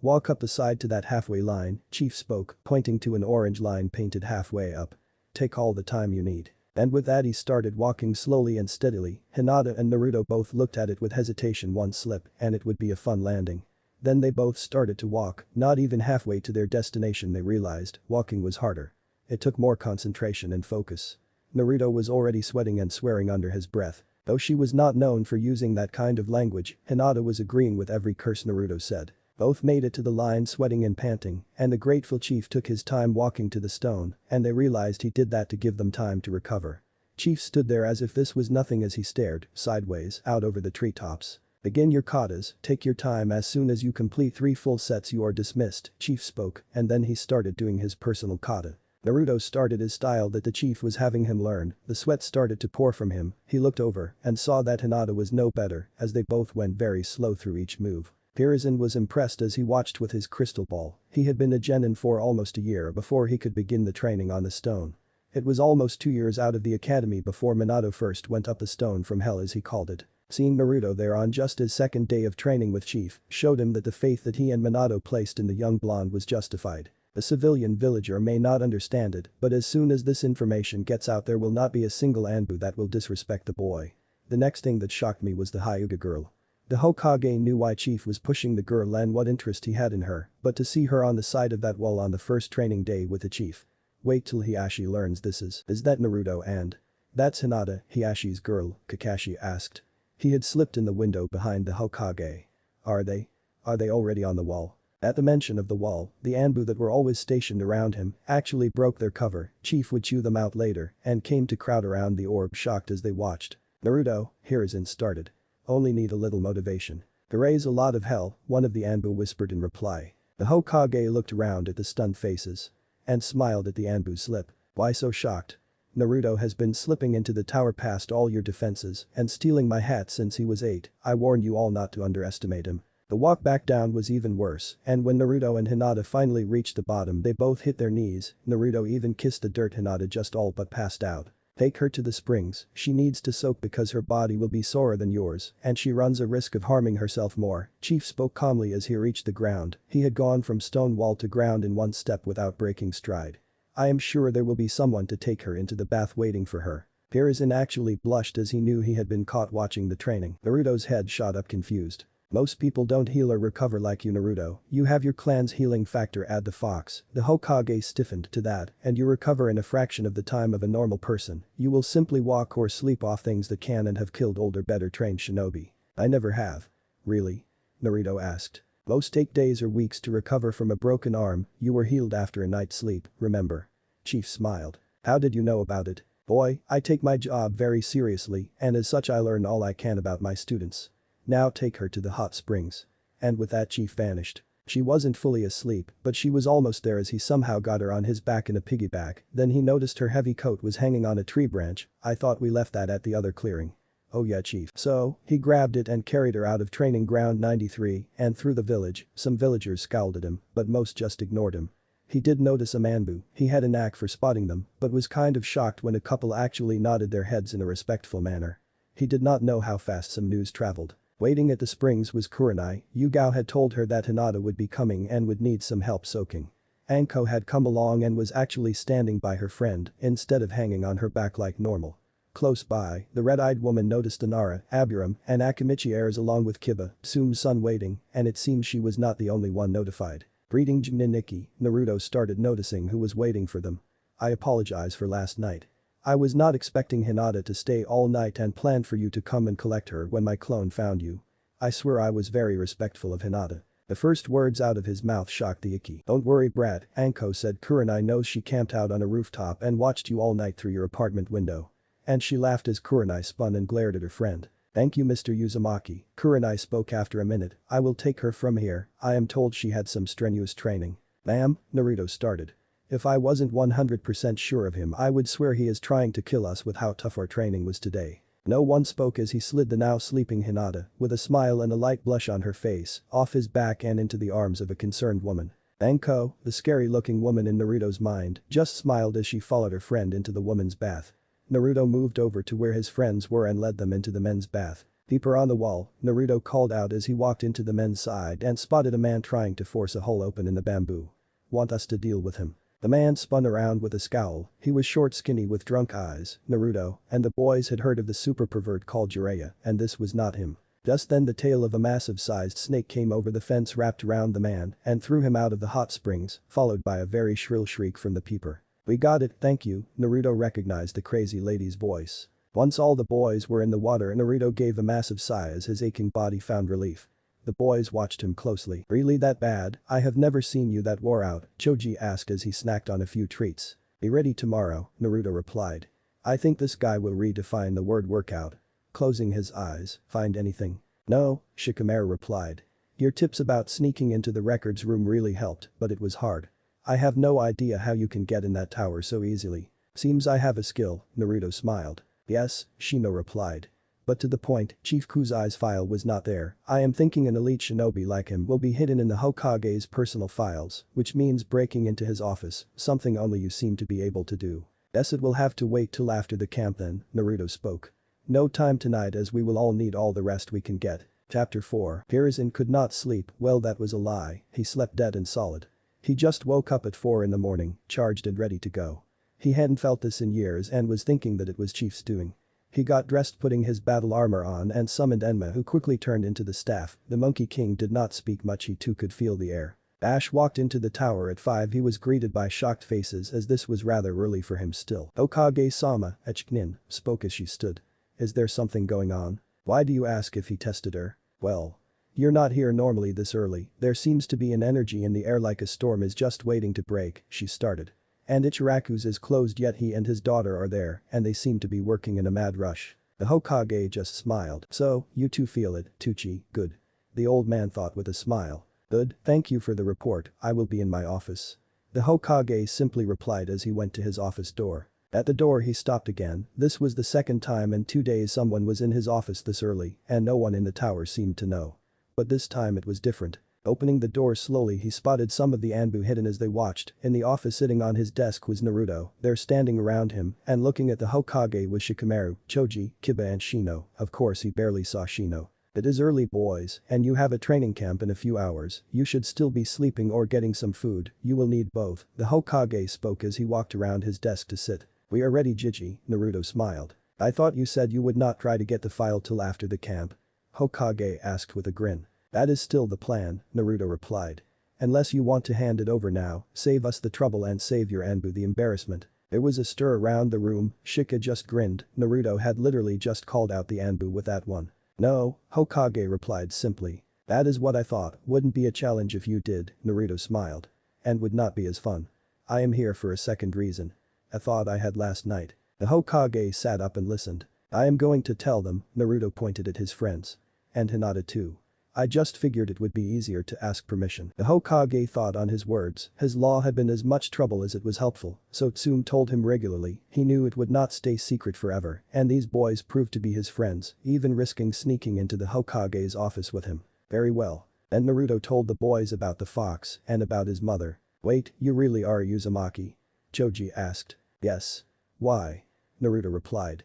walk up the side to that halfway line, Chief spoke, pointing to an orange line painted halfway up. Take all the time you need. And with that he started walking slowly and steadily. Hinata and Naruto both looked at it with hesitation. One slip, and it would be a fun landing. Then they both started to walk, not even halfway to their destination they realized, walking was harder. It took more concentration and focus. Naruto was already sweating and swearing under his breath. Though she was not known for using that kind of language, Hinata was agreeing with every curse Naruto said. Both made it to the line sweating and panting, and the grateful chief took his time walking to the stone, and they realized he did that to give them time to recover. Chief stood there as if this was nothing as he stared, sideways, out over the treetops. Begin your katas, take your time. As soon as you complete 3 full sets you are dismissed, Chief spoke, and then he started doing his personal kata. Naruto started his style that the chief was having him learn, the sweat started to pour from him, he looked over and saw that Hinata was no better as they both went very slow through each move. Hiruzen was impressed as he watched with his crystal ball. He had been a genin for almost a year before he could begin the training on the stone. It was almost 2 years out of the academy before Minato first went up the stone from hell as he called it. Seeing Naruto there on just his second day of training with Chief showed him that the faith that he and Minato placed in the young blonde was justified. A civilian villager may not understand it, but as soon as this information gets out there will not be a single ANBU that will disrespect the boy. The next thing that shocked me was the Hyuga girl. The Hokage knew why Chief was pushing the girl and what interest he had in her, but to see her on the side of that wall on the first training day with the chief. Wait till Hiashi learns this is that Naruto and that's Hinata, Hiashi's girl, Kakashi asked. He had slipped in the window behind the Hokage. Are they already on the wall? At the mention of the wall, the ANBU that were always stationed around him actually broke their cover. Chief would chew them out later and came to crowd around the orb shocked as they watched. Naruto, Hiruzen started. Only need a little motivation. To raise a lot of hell, one of the ANBU whispered in reply. The Hokage looked around at the stunned faces and smiled at the ANBU's slip. Why so shocked? Naruto has been slipping into the tower past all your defenses and stealing my hat since he was 8. I warned you all not to underestimate him. The walk back down was even worse, and when Naruto and Hinata finally reached the bottom they both hit their knees. Naruto even kissed the dirt. Hinata just all but passed out. Take her to the springs, she needs to soak because her body will be sorer than yours and she runs a risk of harming herself more. Chief spoke calmly as he reached the ground. He had gone from stone wall to ground in 1 step without breaking stride. I am sure there will be someone to take her into the bath waiting for her. Hiruzen actually blushed as he knew he had been caught watching the training. Naruto's head shot up confused. Most people don't heal or recover like you, Naruto. You have your clan's healing factor. Add the fox. The Hokage stiffened to that and you recover in a fraction of the time of a normal person. You will simply walk or sleep off things that can and have killed older better trained shinobi. I never have. Really? Naruto asked. Most take days or weeks to recover from a broken arm. You were healed after a night's sleep, remember? Chief smiled. How did you know about it? Boy, I take my job very seriously and as such I learn all I can about my students. Now take her to the hot springs. And with that Chief vanished. She wasn't fully asleep, but she was almost there as he somehow got her on his back in a piggyback. Then he noticed her heavy coat was hanging on a tree branch. I thought we left that at the other clearing. Oh yeah, Chief. So, he grabbed it and carried her out of training ground 93 and through the village. Some villagers scowled at him, but most just ignored him. He did notice a ANBU. He had a knack for spotting them, but was kind of shocked when a couple actually nodded their heads in a respectful manner. He did not know how fast some news traveled. Waiting at the springs was Kurenai. Yugao had told her that Hinata would be coming and would need some help soaking. Anko had come along and was actually standing by her friend instead of hanging on her back like normal. Close by, the red-eyed woman noticed Inara, Abiram, and Akimichi heirs along with Kiba, Tsume's son waiting, and it seems she was not the only one notified. Greeting Jinniniki, Naruto started noticing who was waiting for them. I apologize for last night. I was not expecting Hinata to stay all night and planned for you to come and collect her when my clone found you. I swear I was very respectful of Hinata. The first words out of his mouth shocked the Ikki. Don't worry brat, Anko said. Kurenai knows she camped out on a rooftop and watched you all night through your apartment window. And she laughed as Kurenai spun and glared at her friend. Thank you Mr. Uzumaki, Kurenai spoke after a minute. I will take her from here. I am told she had some strenuous training. Ma'am, Naruto started. If I wasn't 100% sure of him I would swear he is trying to kill us with how tough our training was today. No one spoke as he slid the now sleeping Hinata, with a smile and a light blush on her face, off his back and into the arms of a concerned woman. Anko, the scary-looking woman in Naruto's mind, just smiled as she followed her friend into the woman's bath. Naruto moved over to where his friends were and led them into the men's bath. Deeper on the wall, Naruto called out as he walked into the men's side and spotted a man trying to force a hole open in the bamboo. Want us to deal with him? The man spun around with a scowl. He was short, skinny with drunk eyes. Naruto and the boys had heard of the super pervert called Jiraiya, and this was not him. Just then the tail of a massive-sized snake came over the fence, wrapped around the man and threw him out of the hot springs, followed by a very shrill shriek from the peeper. "We got it, thank you," Naruto recognized the crazy lady's voice. Once all the boys were in the water, Naruto gave a massive sigh as his aching body found relief. The boys watched him closely. "Really that bad? I have never seen you that wore out," Choji asked as he snacked on a few treats. "Be ready tomorrow," Naruto replied. "I think this guy will redefine the word workout." Closing his eyes, "Find anything?" "No," Shikamaru replied. "Your tips about sneaking into the records room really helped, but it was hard. I have no idea how you can get in that tower so easily." "Seems I have a skill," Naruto smiled. "Yes," Shino replied. "But to the point, Chief Kuzai's file was not there. I am thinking an elite shinobi like him will be hidden in the Hokage's personal files, which means breaking into his office, something only you seem to be able to do." "Guess it will have to wait till after the camp then," Naruto spoke. "No time tonight as we will all need all the rest we can get." Chapter 4. Hiruzen could not sleep. Well, that was a lie. He slept dead and solid. He just woke up at 4 in the morning, charged and ready to go. He hadn't felt this in years and was thinking that it was Chief's doing. He got dressed, putting his battle armor on, and summoned Enma, who quickly turned into the staff. The Monkey King did not speak much, he too could feel the air. Ash walked into the tower at 5. He was greeted by shocked faces as this was rather early for him still. "Okage-sama," Chunin spoke as she stood. "Is there something going on? Why do you ask?" if he tested her. "Well. You're not here normally this early. There seems to be an energy in the air like a storm is just waiting to break," she started. "And Ichiraku's is closed yet he and his daughter are there and they seem to be working in a mad rush." The Hokage just smiled. "So, you two feel it, Tuchi, good." The old man thought with a smile. "Good, thank you for the report, I will be in my office." The Hokage simply replied as he went to his office door. At the door he stopped again. This was the second time in 2 days someone was in his office this early and no one in the tower seemed to know. But this time it was different. Opening the door slowly he spotted some of the ANBU hidden as they watched. In the office sitting on his desk was Naruto, there standing around him and looking at the Hokage was Shikamaru, Choji, Kiba and Shino. Of course he barely saw Shino. "It is early boys and you have a training camp in a few hours, you should still be sleeping or getting some food, you will need both." The Hokage spoke as he walked around his desk to sit. "We are ready, Jiji," Naruto smiled. "I thought you said you would not try to get the file till after the camp?" Hokage asked with a grin. "That is still the plan," Naruto replied. "Unless you want to hand it over now, save us the trouble and save your ANBU the embarrassment." There was a stir around the room. Shika just grinned. Naruto had literally just called out the ANBU with that one. "No," Hokage replied simply. "That is what I thought, wouldn't be a challenge if you did," Naruto smiled. "And would not be as fun. I am here for a second reason. A thought I had last night." The Hokage sat up and listened. "I am going to tell them," Naruto pointed at his friends. "And Hinata too. I just figured it would be easier to ask permission." The Hokage thought on his words. His law had been as much trouble as it was helpful, so Tsume told him regularly. He knew it would not stay secret forever, and these boys proved to be his friends, even risking sneaking into the Hokage's office with him. "Very well." Then Naruto told the boys about the fox and about his mother. "Wait, you really are Uzumaki?" Choji asked. "Yes." "Why?" Naruto replied.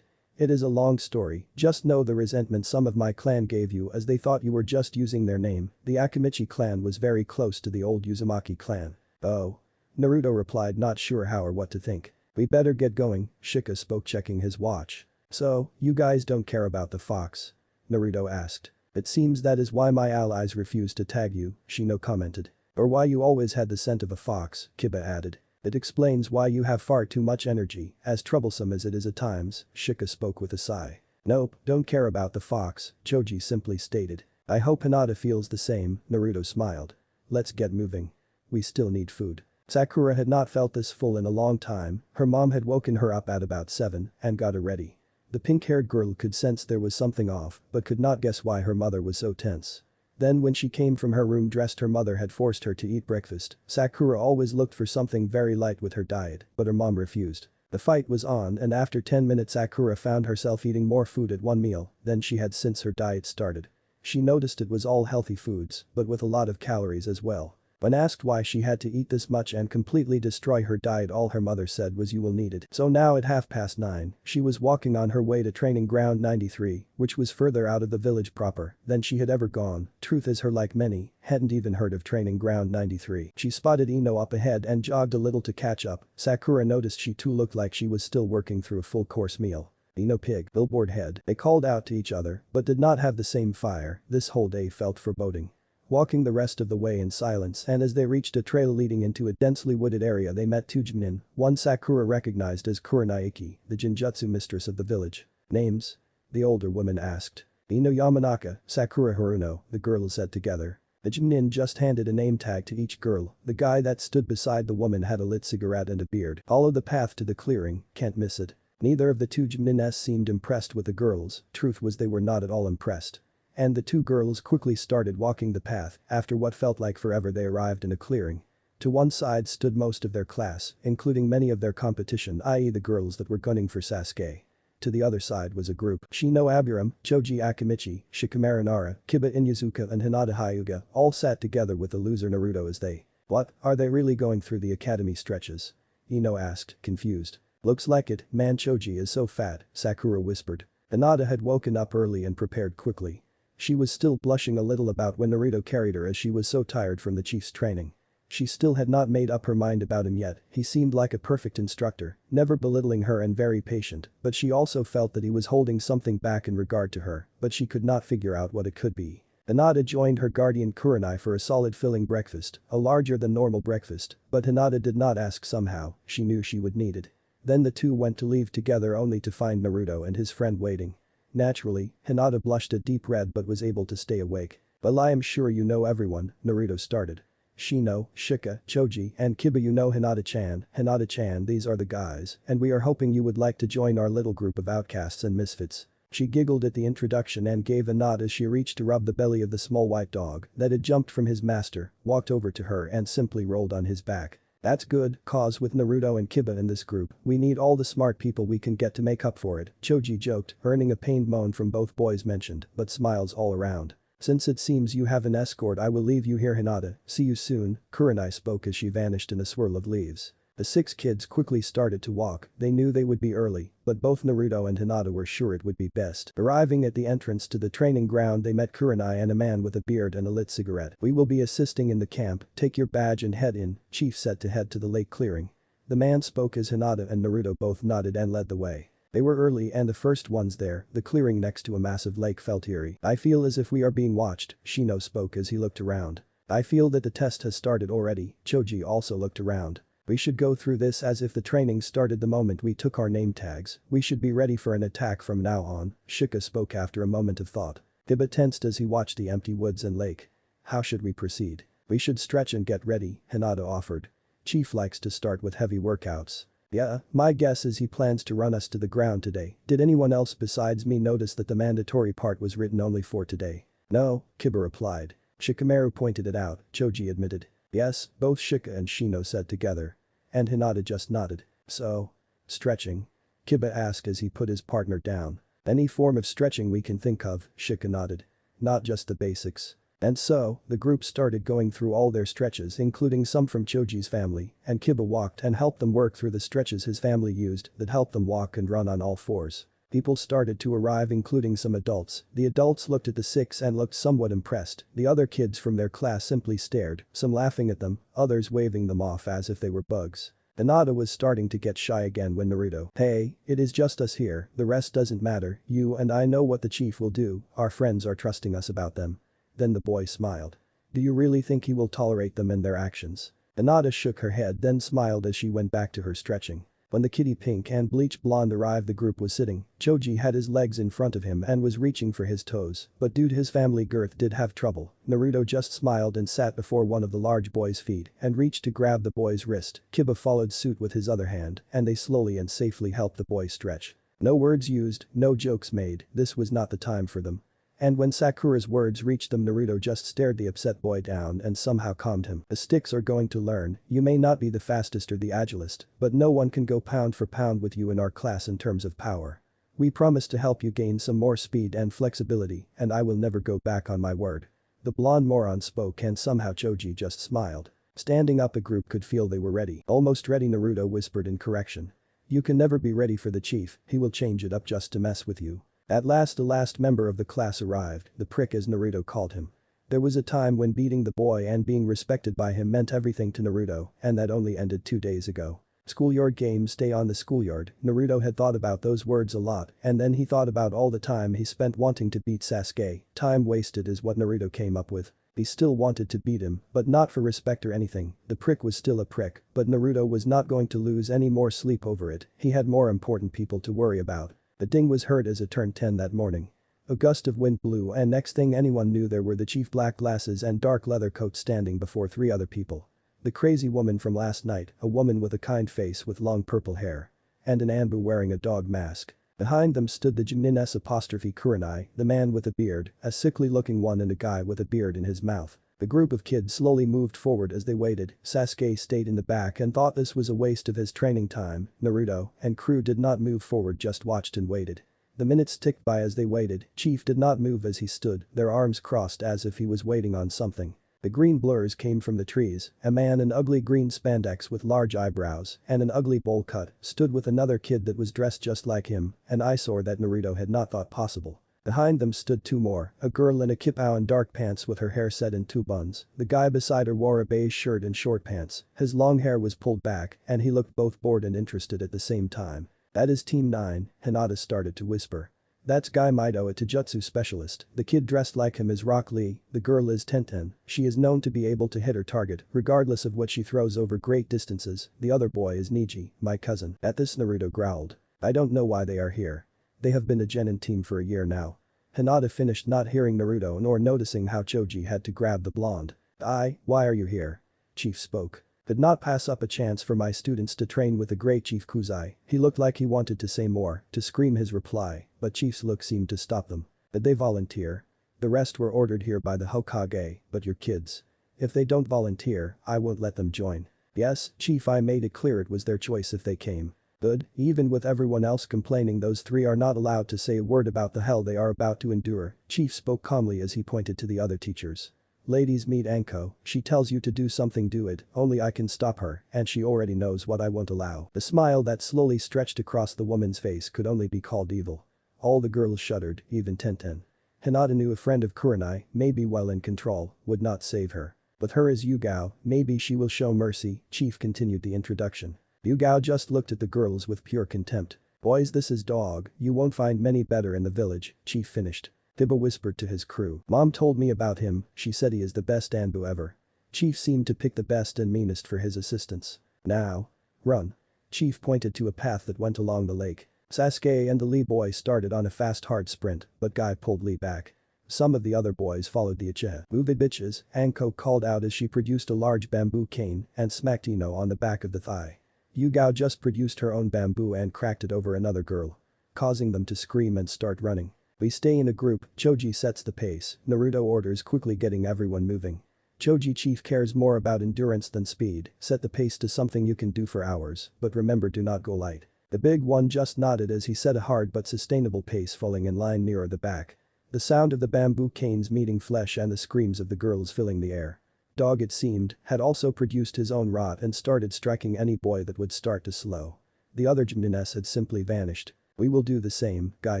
It is a long story, just know the resentment some of my clan gave you as they thought you were just using their name. The Akimichi clan was very close to the old Uzumaki clan." "Oh?" Naruto replied, not sure how or what to think. "We better get going," Shika spoke, checking his watch. "So, you guys don't care about the fox?" Naruto asked. "It seems that is why my allies refused to tag you," Shino commented. "Or why you always had the scent of a fox," Kiba added. "It explains why you have far too much energy, as troublesome as it is at times," Shika spoke with a sigh. "Nope, don't care about the fox," Choji simply stated. "I hope Hinata feels the same," Naruto smiled. "Let's get moving. We still need food." Sakura had not felt this full in a long time. Her mom had woken her up at about 7 and got her ready. The pink-haired girl could sense there was something off but could not guess why her mother was so tense. Then when she came from her room dressed, her mother had forced her to eat breakfast. Sakura always looked for something very light with her diet, but her mom refused. The fight was on and after 10 minutes Sakura found herself eating more food at one meal than she had since her diet started. She noticed it was all healthy foods, but with a lot of calories as well. When asked why she had to eat this much and completely destroy her diet, all her mother said was, "You will need it." So now at 9:30, she was walking on her way to training ground 93, which was further out of the village proper than she had ever gone. Truth is, her, like many, hadn't even heard of training ground 93. She spotted Ino up ahead and jogged a little to catch up. Sakura noticed she too looked like she was still working through a full course meal. Ino pig, billboard head. They called out to each other but did not have the same fire. This whole day felt foreboding. Walking the rest of the way in silence, and as they reached a trail leading into a densely wooded area, they met two Chunin, one Sakura recognized as Kuranaiki, the Jinjutsu mistress of the village. "Names?" the older woman asked. "Ino Yamanaka, Sakura Haruno," the girls said together. The Chunin just handed a name tag to each girl. The guy that stood beside the woman had a lit cigarette and a beard. Follow the path to the clearing, can't miss it. Neither of the two Chunins seemed impressed with the girls. Truth was, they were not at all impressed. And the two girls quickly started walking the path. After what felt like forever, they arrived in a clearing. To one side stood most of their class, including many of their competition, i.e. the girls that were gunning for Sasuke. To the other side was a group. Shino Abiram, Choji Akimichi, Shikamaru Nara, Kiba Inuzuka and Hinata Hyuga all sat together with the loser Naruto as they. "What, are they really going through the academy stretches?" Ino asked, confused. "Looks like it, man. Choji is so fat," Sakura whispered. Hinata had woken up early and prepared quickly. She was still blushing a little about when Naruto carried her as she was so tired from the chief's training. She still had not made up her mind about him yet. He seemed like a perfect instructor, never belittling her and very patient, but she also felt that he was holding something back in regard to her, but she could not figure out what it could be. Hinata joined her guardian Kurenai for a solid filling breakfast, a larger than normal breakfast, but Hinata did not ask somehow, she knew she would need it. Then the two went to leave together only to find Naruto and his friend waiting. Naturally, Hinata blushed a deep red but was able to stay awake. "Well, I am sure you know everyone," Naruto started. "Shino, Shika, Choji, and Kiba, you know Hinata-chan. Hinata-chan, these are the guys, and we are hoping you would like to join our little group of outcasts and misfits." She giggled at the introduction and gave a nod as she reached to rub the belly of the small white dog that had jumped from his master, walked over to her and simply rolled on his back. "That's good, cause with Naruto and Kiba in this group, we need all the smart people we can get to make up for it," Choji joked, earning a pained moan from both boys mentioned, but smiles all around. "Since it seems you have an escort, I will leave you here, Hinata. See you soon," Kurenai spoke as she vanished in a swirl of leaves. The six kids quickly started to walk. They knew they would be early, but both Naruto and Hinata were sure it would be best. Arriving at the entrance to the training ground, they met Kurenai and a man with a beard and a lit cigarette. "We will be assisting in the camp, take your badge and head in," Chief said to head to the lake clearing. The man spoke as Hinata and Naruto both nodded and led the way. They were early and the first ones there. The clearing next to a massive lake felt eerie. "I feel as if we are being watched," Shino spoke as he looked around. "I feel that the test has started already," Choji also looked around. "We should go through this as if the training started the moment we took our name tags. We should be ready for an attack from now on," Shika spoke after a moment of thought. Kiba tensed as he watched the empty woods and lake. "How should we proceed?" "We should stretch and get ready," Hinata offered. "Chief likes to start with heavy workouts." "Yeah, my guess is he plans to run us to the ground today." "Did anyone else besides me notice that the mandatory part was written only for today?" "No," Kiba replied. Shikamaru pointed it out, Choji admitted. "Yes," both Shika and Shino said together. And Hinata just nodded. "So? Stretching?" Kiba asked as he put his partner down. "Any form of stretching we can think of," Shika nodded. "Not just the basics." And so, the group started going through all their stretches, including some from Choji's family, and Kiba walked and helped them work through the stretches his family used that helped them walk and run on all fours. People started to arrive, including some adults. The adults looked at the six and looked somewhat impressed. The other kids from their class simply stared, some laughing at them, others waving them off as if they were bugs. Hinata was starting to get shy again when Naruto, "Hey, it is just us here, the rest doesn't matter, you and I know what the chief will do, our friends are trusting us about them." Then the boy smiled. "Do you really think he will tolerate them and their actions?" Hinata shook her head then smiled as she went back to her stretching. When the kitty pink and bleach blonde arrived, the group was sitting. Choji had his legs in front of him and was reaching for his toes, but due to his family girth did have trouble. Naruto just smiled and sat before one of the large boy's feet and reached to grab the boy's wrist. Kiba followed suit with his other hand and they slowly and safely helped the boy stretch. No words used, no jokes made, this was not the time for them. And when Sakura's words reached them, Naruto just stared the upset boy down and somehow calmed him. "The sticks are going to learn, you may not be the fastest or the agilest, but no one can go pound for pound with you in our class in terms of power. We promise to help you gain some more speed and flexibility, and I will never go back on my word." The blonde moron spoke and somehow Choji just smiled. Standing up, a group could feel they were ready. Almost ready, Naruto whispered in correction. You can never be ready for the chief, he will change it up just to mess with you. At last the last member of the class arrived, the prick as Naruto called him. There was a time when beating the boy and being respected by him meant everything to Naruto, and that only ended 2 days ago. Schoolyard games, stay on the schoolyard. Naruto had thought about those words a lot, and then he thought about all the time he spent wanting to beat Sasuke. Time wasted is what Naruto came up with. He still wanted to beat him, but not for respect or anything. The prick was still a prick, but Naruto was not going to lose any more sleep over it. He had more important people to worry about. The ding was heard as it turned 10 that morning. A gust of wind blew, and next thing anyone knew, there were the chief, black glasses and dark leather coat, standing before 3 other people. The crazy woman from last night, a woman with a kind face with long purple hair. And an ANBU wearing a dog mask. Behind them stood the Chunin Kurenai, the man with a beard, a sickly looking one, and a guy with a beard in his mouth. The group of kids slowly moved forward as they waited. Sasuke stayed in the back and thought this was a waste of his training time. Naruto and crew did not move forward, just watched and waited. The minutes ticked by as they waited. Chief did not move as he stood, their arms crossed as if he was waiting on something. The green blurs came from the trees. A man in ugly green spandex with large eyebrows and an ugly bowl cut stood with another kid that was dressed just like him, an eyesore that Naruto had not thought possible. Behind them stood 2 more, a girl in a kipao and dark pants with her hair set in 2 buns. The guy beside her wore a beige shirt and short pants. His long hair was pulled back and he looked both bored and interested at the same time. That is Team 9, Hinata started to whisper. That's Guy Mido, a Taijutsu specialist. The kid dressed like him is Rock Lee, the girl is Tenten. She is known to be able to hit her target, regardless of what she throws over great distances. The other boy is Niji, my cousin. At this Naruto growled. I don't know why they are here. They have been a genin team for a year now. Hinata finished, not hearing Naruto nor noticing how Choji had to grab the blonde. Why are you here? Chief spoke. Did not pass up a chance for my students to train with the great Chief Kuzai. He looked like he wanted to say more, to scream his reply, but Chief's look seemed to stop them. Did they volunteer? The rest were ordered here by the Hokage, but your kids. If they don't volunteer, I won't let them join. Yes, Chief, I made it clear it was their choice if they came. Good, even with everyone else complaining, those 3 are not allowed to say a word about the hell they are about to endure. Chief spoke calmly as he pointed to the other teachers. Ladies, meet Anko, she tells you to do something, do it, only I can stop her, and she already knows what I won't allow. The smile that slowly stretched across the woman's face could only be called evil. All the girls shuddered, even Tenten. Hinata knew a friend of Kurenai, maybe well in control, would not save her. With her as Yugao, maybe she will show mercy. Chief continued the introduction. Yugao just looked at the girls with pure contempt. Boys, this is dog, you won't find many better in the village, Chief finished. Tiba whispered to his crew. Mom told me about him, she said he is the best ANBU ever. Chief seemed to pick the best and meanest for his assistants. Now. Run. Chief pointed to a path that went along the lake. Sasuke and the Lee boy started on a fast hard sprint, but Guy pulled Lee back. Some of the other boys followed the Uchiha. Move it, bitches, Anko called out as she produced a large bamboo cane and smacked Ino on the back of the thigh. Yugao just produced her own bamboo and cracked it over another girl, causing them to scream and start running. We stay in a group, Choji sets the pace, Naruto orders, quickly getting everyone moving. Choji, Chief cares more about endurance than speed, set the pace to something you can do for hours, but remember, do not go light. The big one just nodded as he set a hard but sustainable pace, falling in line nearer the back. The sound of the bamboo canes meeting flesh and the screams of the girls filling the air. Dog, it seemed, had also produced his own rot and started striking any boy that would start to slow. The other Gymnines had simply vanished. We will do the same, Guy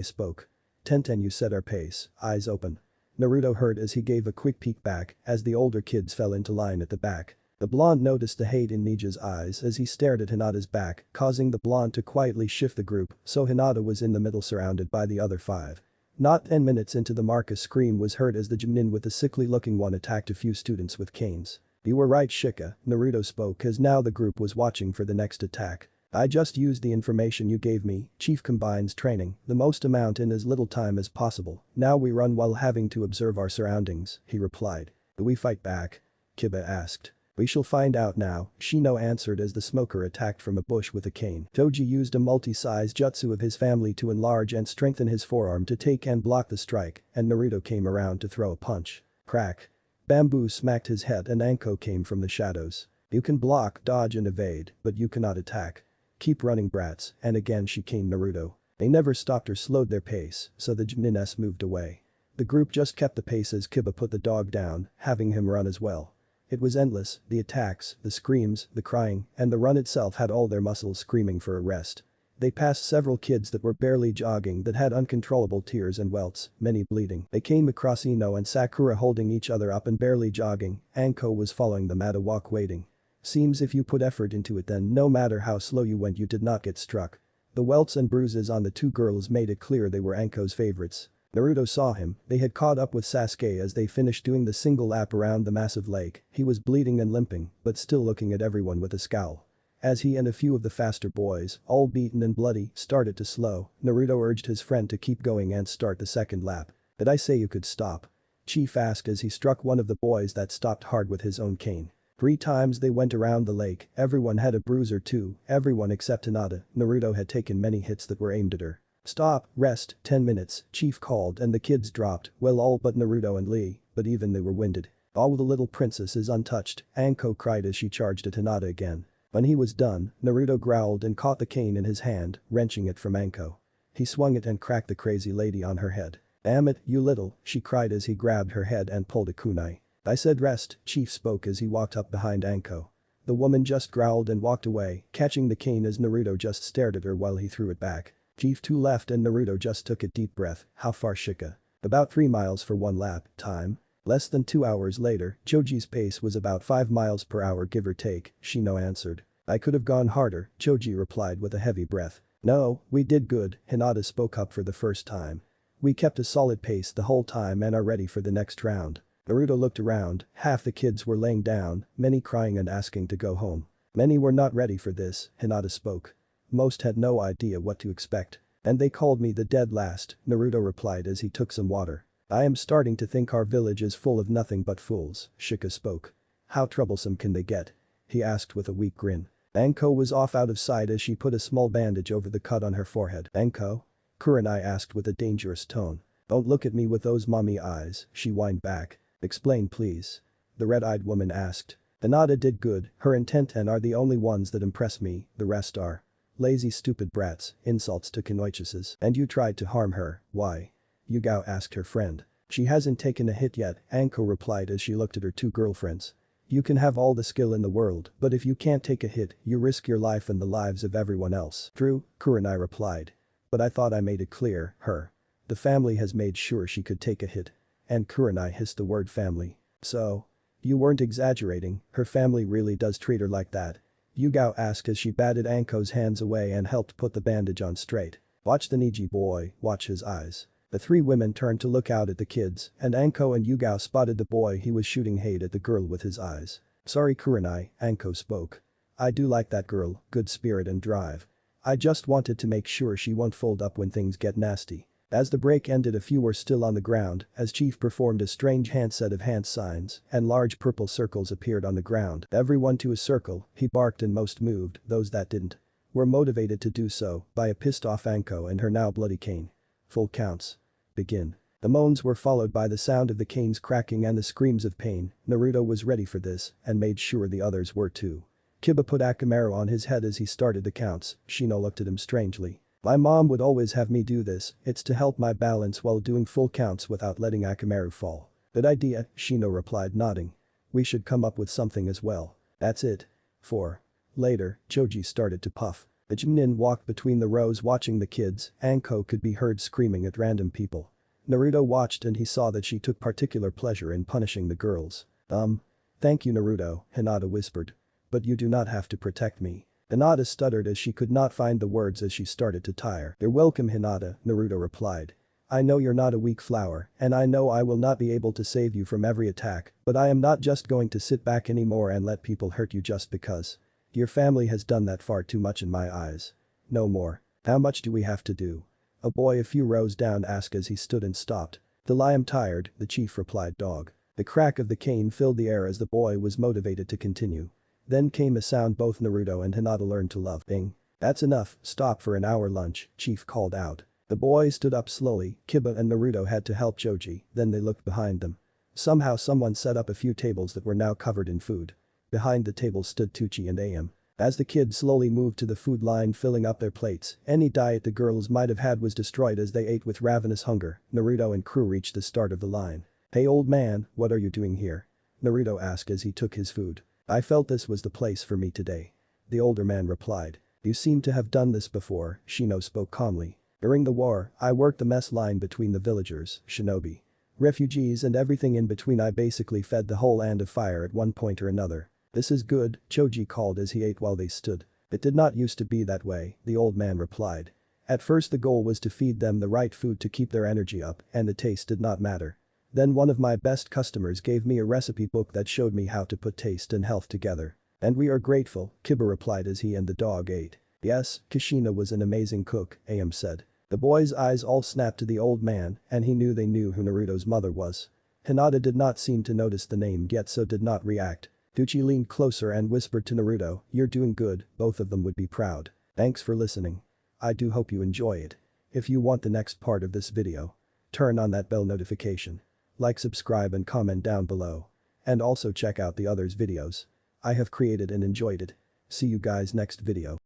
spoke. Tenten, you set our pace, eyes open. Naruto heard as he gave a quick peek back as the older kids fell into line at the back. The blonde noticed the hate in Nija's eyes as he stared at Hinata's back, causing the blonde to quietly shift the group, so Hinata was in the middle surrounded by the other 5. Not 10 minutes into the mark, a scream was heard as the Chunin with the sickly looking one attacked a few students with canes. You were right, Shika, Naruto spoke as now the group was watching for the next attack. I just used the information you gave me, Chief combines training, the most amount in as little time as possible. Now we run while having to observe our surroundings, he replied. Do we fight back? Kiba asked. We shall find out now, Shino answered as the smoker attacked from a bush with a cane. Toji used a multi-size jutsu of his family to enlarge and strengthen his forearm to take and block the strike, and Naruto came around to throw a punch. Crack. Bamboo smacked his head and Anko came from the shadows. You can block, dodge and evade, but you cannot attack. Keep running, brats, and again she caned Naruto. They never stopped or slowed their pace, so the Gymnines moved away. The group just kept the pace as Kiba put the dog down, having him run as well. It was endless, the attacks, the screams, the crying, and the run itself had all their muscles screaming for a rest. They passed several kids that were barely jogging that had uncontrollable tears and welts, many bleeding. They came across Ino and Sakura holding each other up and barely jogging. Anko was following them at a walk waiting. Seems if you put effort into it then no matter how slow you went you did not get struck. The welts and bruises on the two girls made it clear they were Anko's favorites. Naruto saw him, they had caught up with Sasuke as they finished doing the single lap around the massive lake. He was bleeding and limping, but still looking at everyone with a scowl. As he and a few of the faster boys, all beaten and bloody, started to slow, Naruto urged his friend to keep going and start the second lap. Did I say you could stop? Chief asked as he struck one of the boys that stopped hard with his own cane. 3 times they went around the lake, everyone had a bruise or two, everyone except Hinata. Naruto had taken many hits that were aimed at her. Stop, rest, 10 minutes, Chief called and the kids dropped, well all but Naruto and Lee, but even they were winded. All the little princess is untouched, Anko cried as she charged at Hinata again. When he was done, Naruto growled and caught the cane in his hand, wrenching it from Anko. He swung it and cracked the crazy lady on her head. Damn it, you little, she cried as he grabbed her head and pulled a kunai. I said rest, Chief spoke as he walked up behind Anko. The woman just growled and walked away, catching the cane as Naruto just stared at her while he threw it back. Chief 2 left and Naruto just took a deep breath. How far Shika? About 3 miles for 1 lap, time? Less than 2 hours later, Choji's pace was about 5 miles per hour give or take, Shino answered. I could have gone harder, Choji replied with a heavy breath. No, we did good, Hinata spoke up for the first time. We kept a solid pace the whole time and are ready for the next round. Naruto looked around, half the kids were laying down, many crying and asking to go home. Many were not ready for this, Hinata spoke. Most had no idea what to expect. And they called me the dead last, Naruto replied as he took some water. I am starting to think our village is full of nothing but fools, Shika spoke. How troublesome can they get? He asked with a weak grin. Anko was off out of sight as she put a small bandage over the cut on her forehead. Anko? Kurenai asked with a dangerous tone. Don't look at me with those mommy eyes, she whined back. Explain please. The red-eyed woman asked. Hinata did good, her intent and are the only ones that impress me, the rest are lazy stupid brats, insults to Kenoichises. And you tried to harm her, why? Yugao asked her friend. She hasn't taken a hit yet, Anko replied as she looked at her 2 girlfriends. You can have all the skill in the world, but if you can't take a hit, you risk your life and the lives of everyone else. True, Kurenai replied. But I thought I made it clear, her. The family has made sure she could take a hit. And Kurenai hissed the word family. So? You weren't exaggerating, her family really does treat her like that. Yugao asked as she batted Anko's hands away and helped put the bandage on straight. Watch the Niji boy, watch his eyes. The 3 women turned to look out at the kids, and Anko and Yugao spotted the boy he was shooting hate at the girl with his eyes. Sorry Kurenai, Anko spoke. I do like that girl, good spirit and drive. I just wanted to make sure she won't fold up when things get nasty. As the break ended a few were still on the ground as Chief performed a strange hand set of hand signs and large purple circles appeared on the ground. Everyone to a circle, he barked and most moved, those that didn't were motivated to do so by a pissed off Anko and her now bloody cane. Full counts. Begin. The moans were followed by the sound of the canes cracking and the screams of pain. Naruto was ready for this and made sure the others were too. Kiba put Akamaru on his head as he started the counts. Shino looked at him strangely. My mom would always have me do this, it's to help my balance while doing full counts without letting Akamaru fall. Good idea, Shino replied nodding. We should come up with something as well. That's it. 4. Later, Choji started to puff. The Chunin walked between the rows watching the kids, Anko could be heard screaming at random people. Naruto watched and he saw that she took particular pleasure in punishing the girls. Thank you Naruto, Hinata whispered. But you do not have to protect me. Hinata stuttered as she could not find the words as she started to tire. You're welcome Hinata, Naruto replied. I know you're not a weak flower, and I know I will not be able to save you from every attack, but I am not just going to sit back anymore and let people hurt you just because. Your family has done that far too much in my eyes. No more. How much do we have to do? A boy a few rows down asked as he stood and stopped. Till I am tired, the chief replied dog. The crack of the cane filled the air as the boy was motivated to continue. Then came a sound both Naruto and Hinata learned to love. Bing. That's enough, stop for an hour lunch, chief called out. The boy stood up slowly, Kiba and Naruto had to help Choji, then they looked behind them. Somehow someone set up a few tables that were now covered in food. Behind the tables stood Tucci and Am. As the kids slowly moved to the food line filling up their plates, any diet the girls might have had was destroyed as they ate with ravenous hunger. Naruto and crew reached the start of the line. "Hey old man, what are you doing here?" Naruto asked as he took his food. "I felt this was the place for me today." The older man replied. "You seem to have done this before," Shino spoke calmly. "During the war, I worked the mess line between the villagers, shinobi, refugees and everything in between. I basically fed the whole Land of Fire at one point or another." "This is good," Choji called as he ate while they stood. "It did not used to be that way," the old man replied. "At first the goal was to feed them the right food to keep their energy up and the taste did not matter. Then one of my best customers gave me a recipe book that showed me how to put taste and health together. And we are grateful," Kiba replied as he and the dog ate. "Yes, Kushina was an amazing cook," Am said. The boy's eyes all snapped to the old man and he knew they knew who Naruto's mother was. Hinata did not seem to notice the name yet so did not react. Tucci leaned closer and whispered to Naruto, "You're doing good, both of them would be proud." Thanks for listening. I do hope you enjoy it. If you want the next part of this video, turn on that bell notification. Like, subscribe and comment down below. And also check out the others videos I have created and enjoyed it. See you guys next video.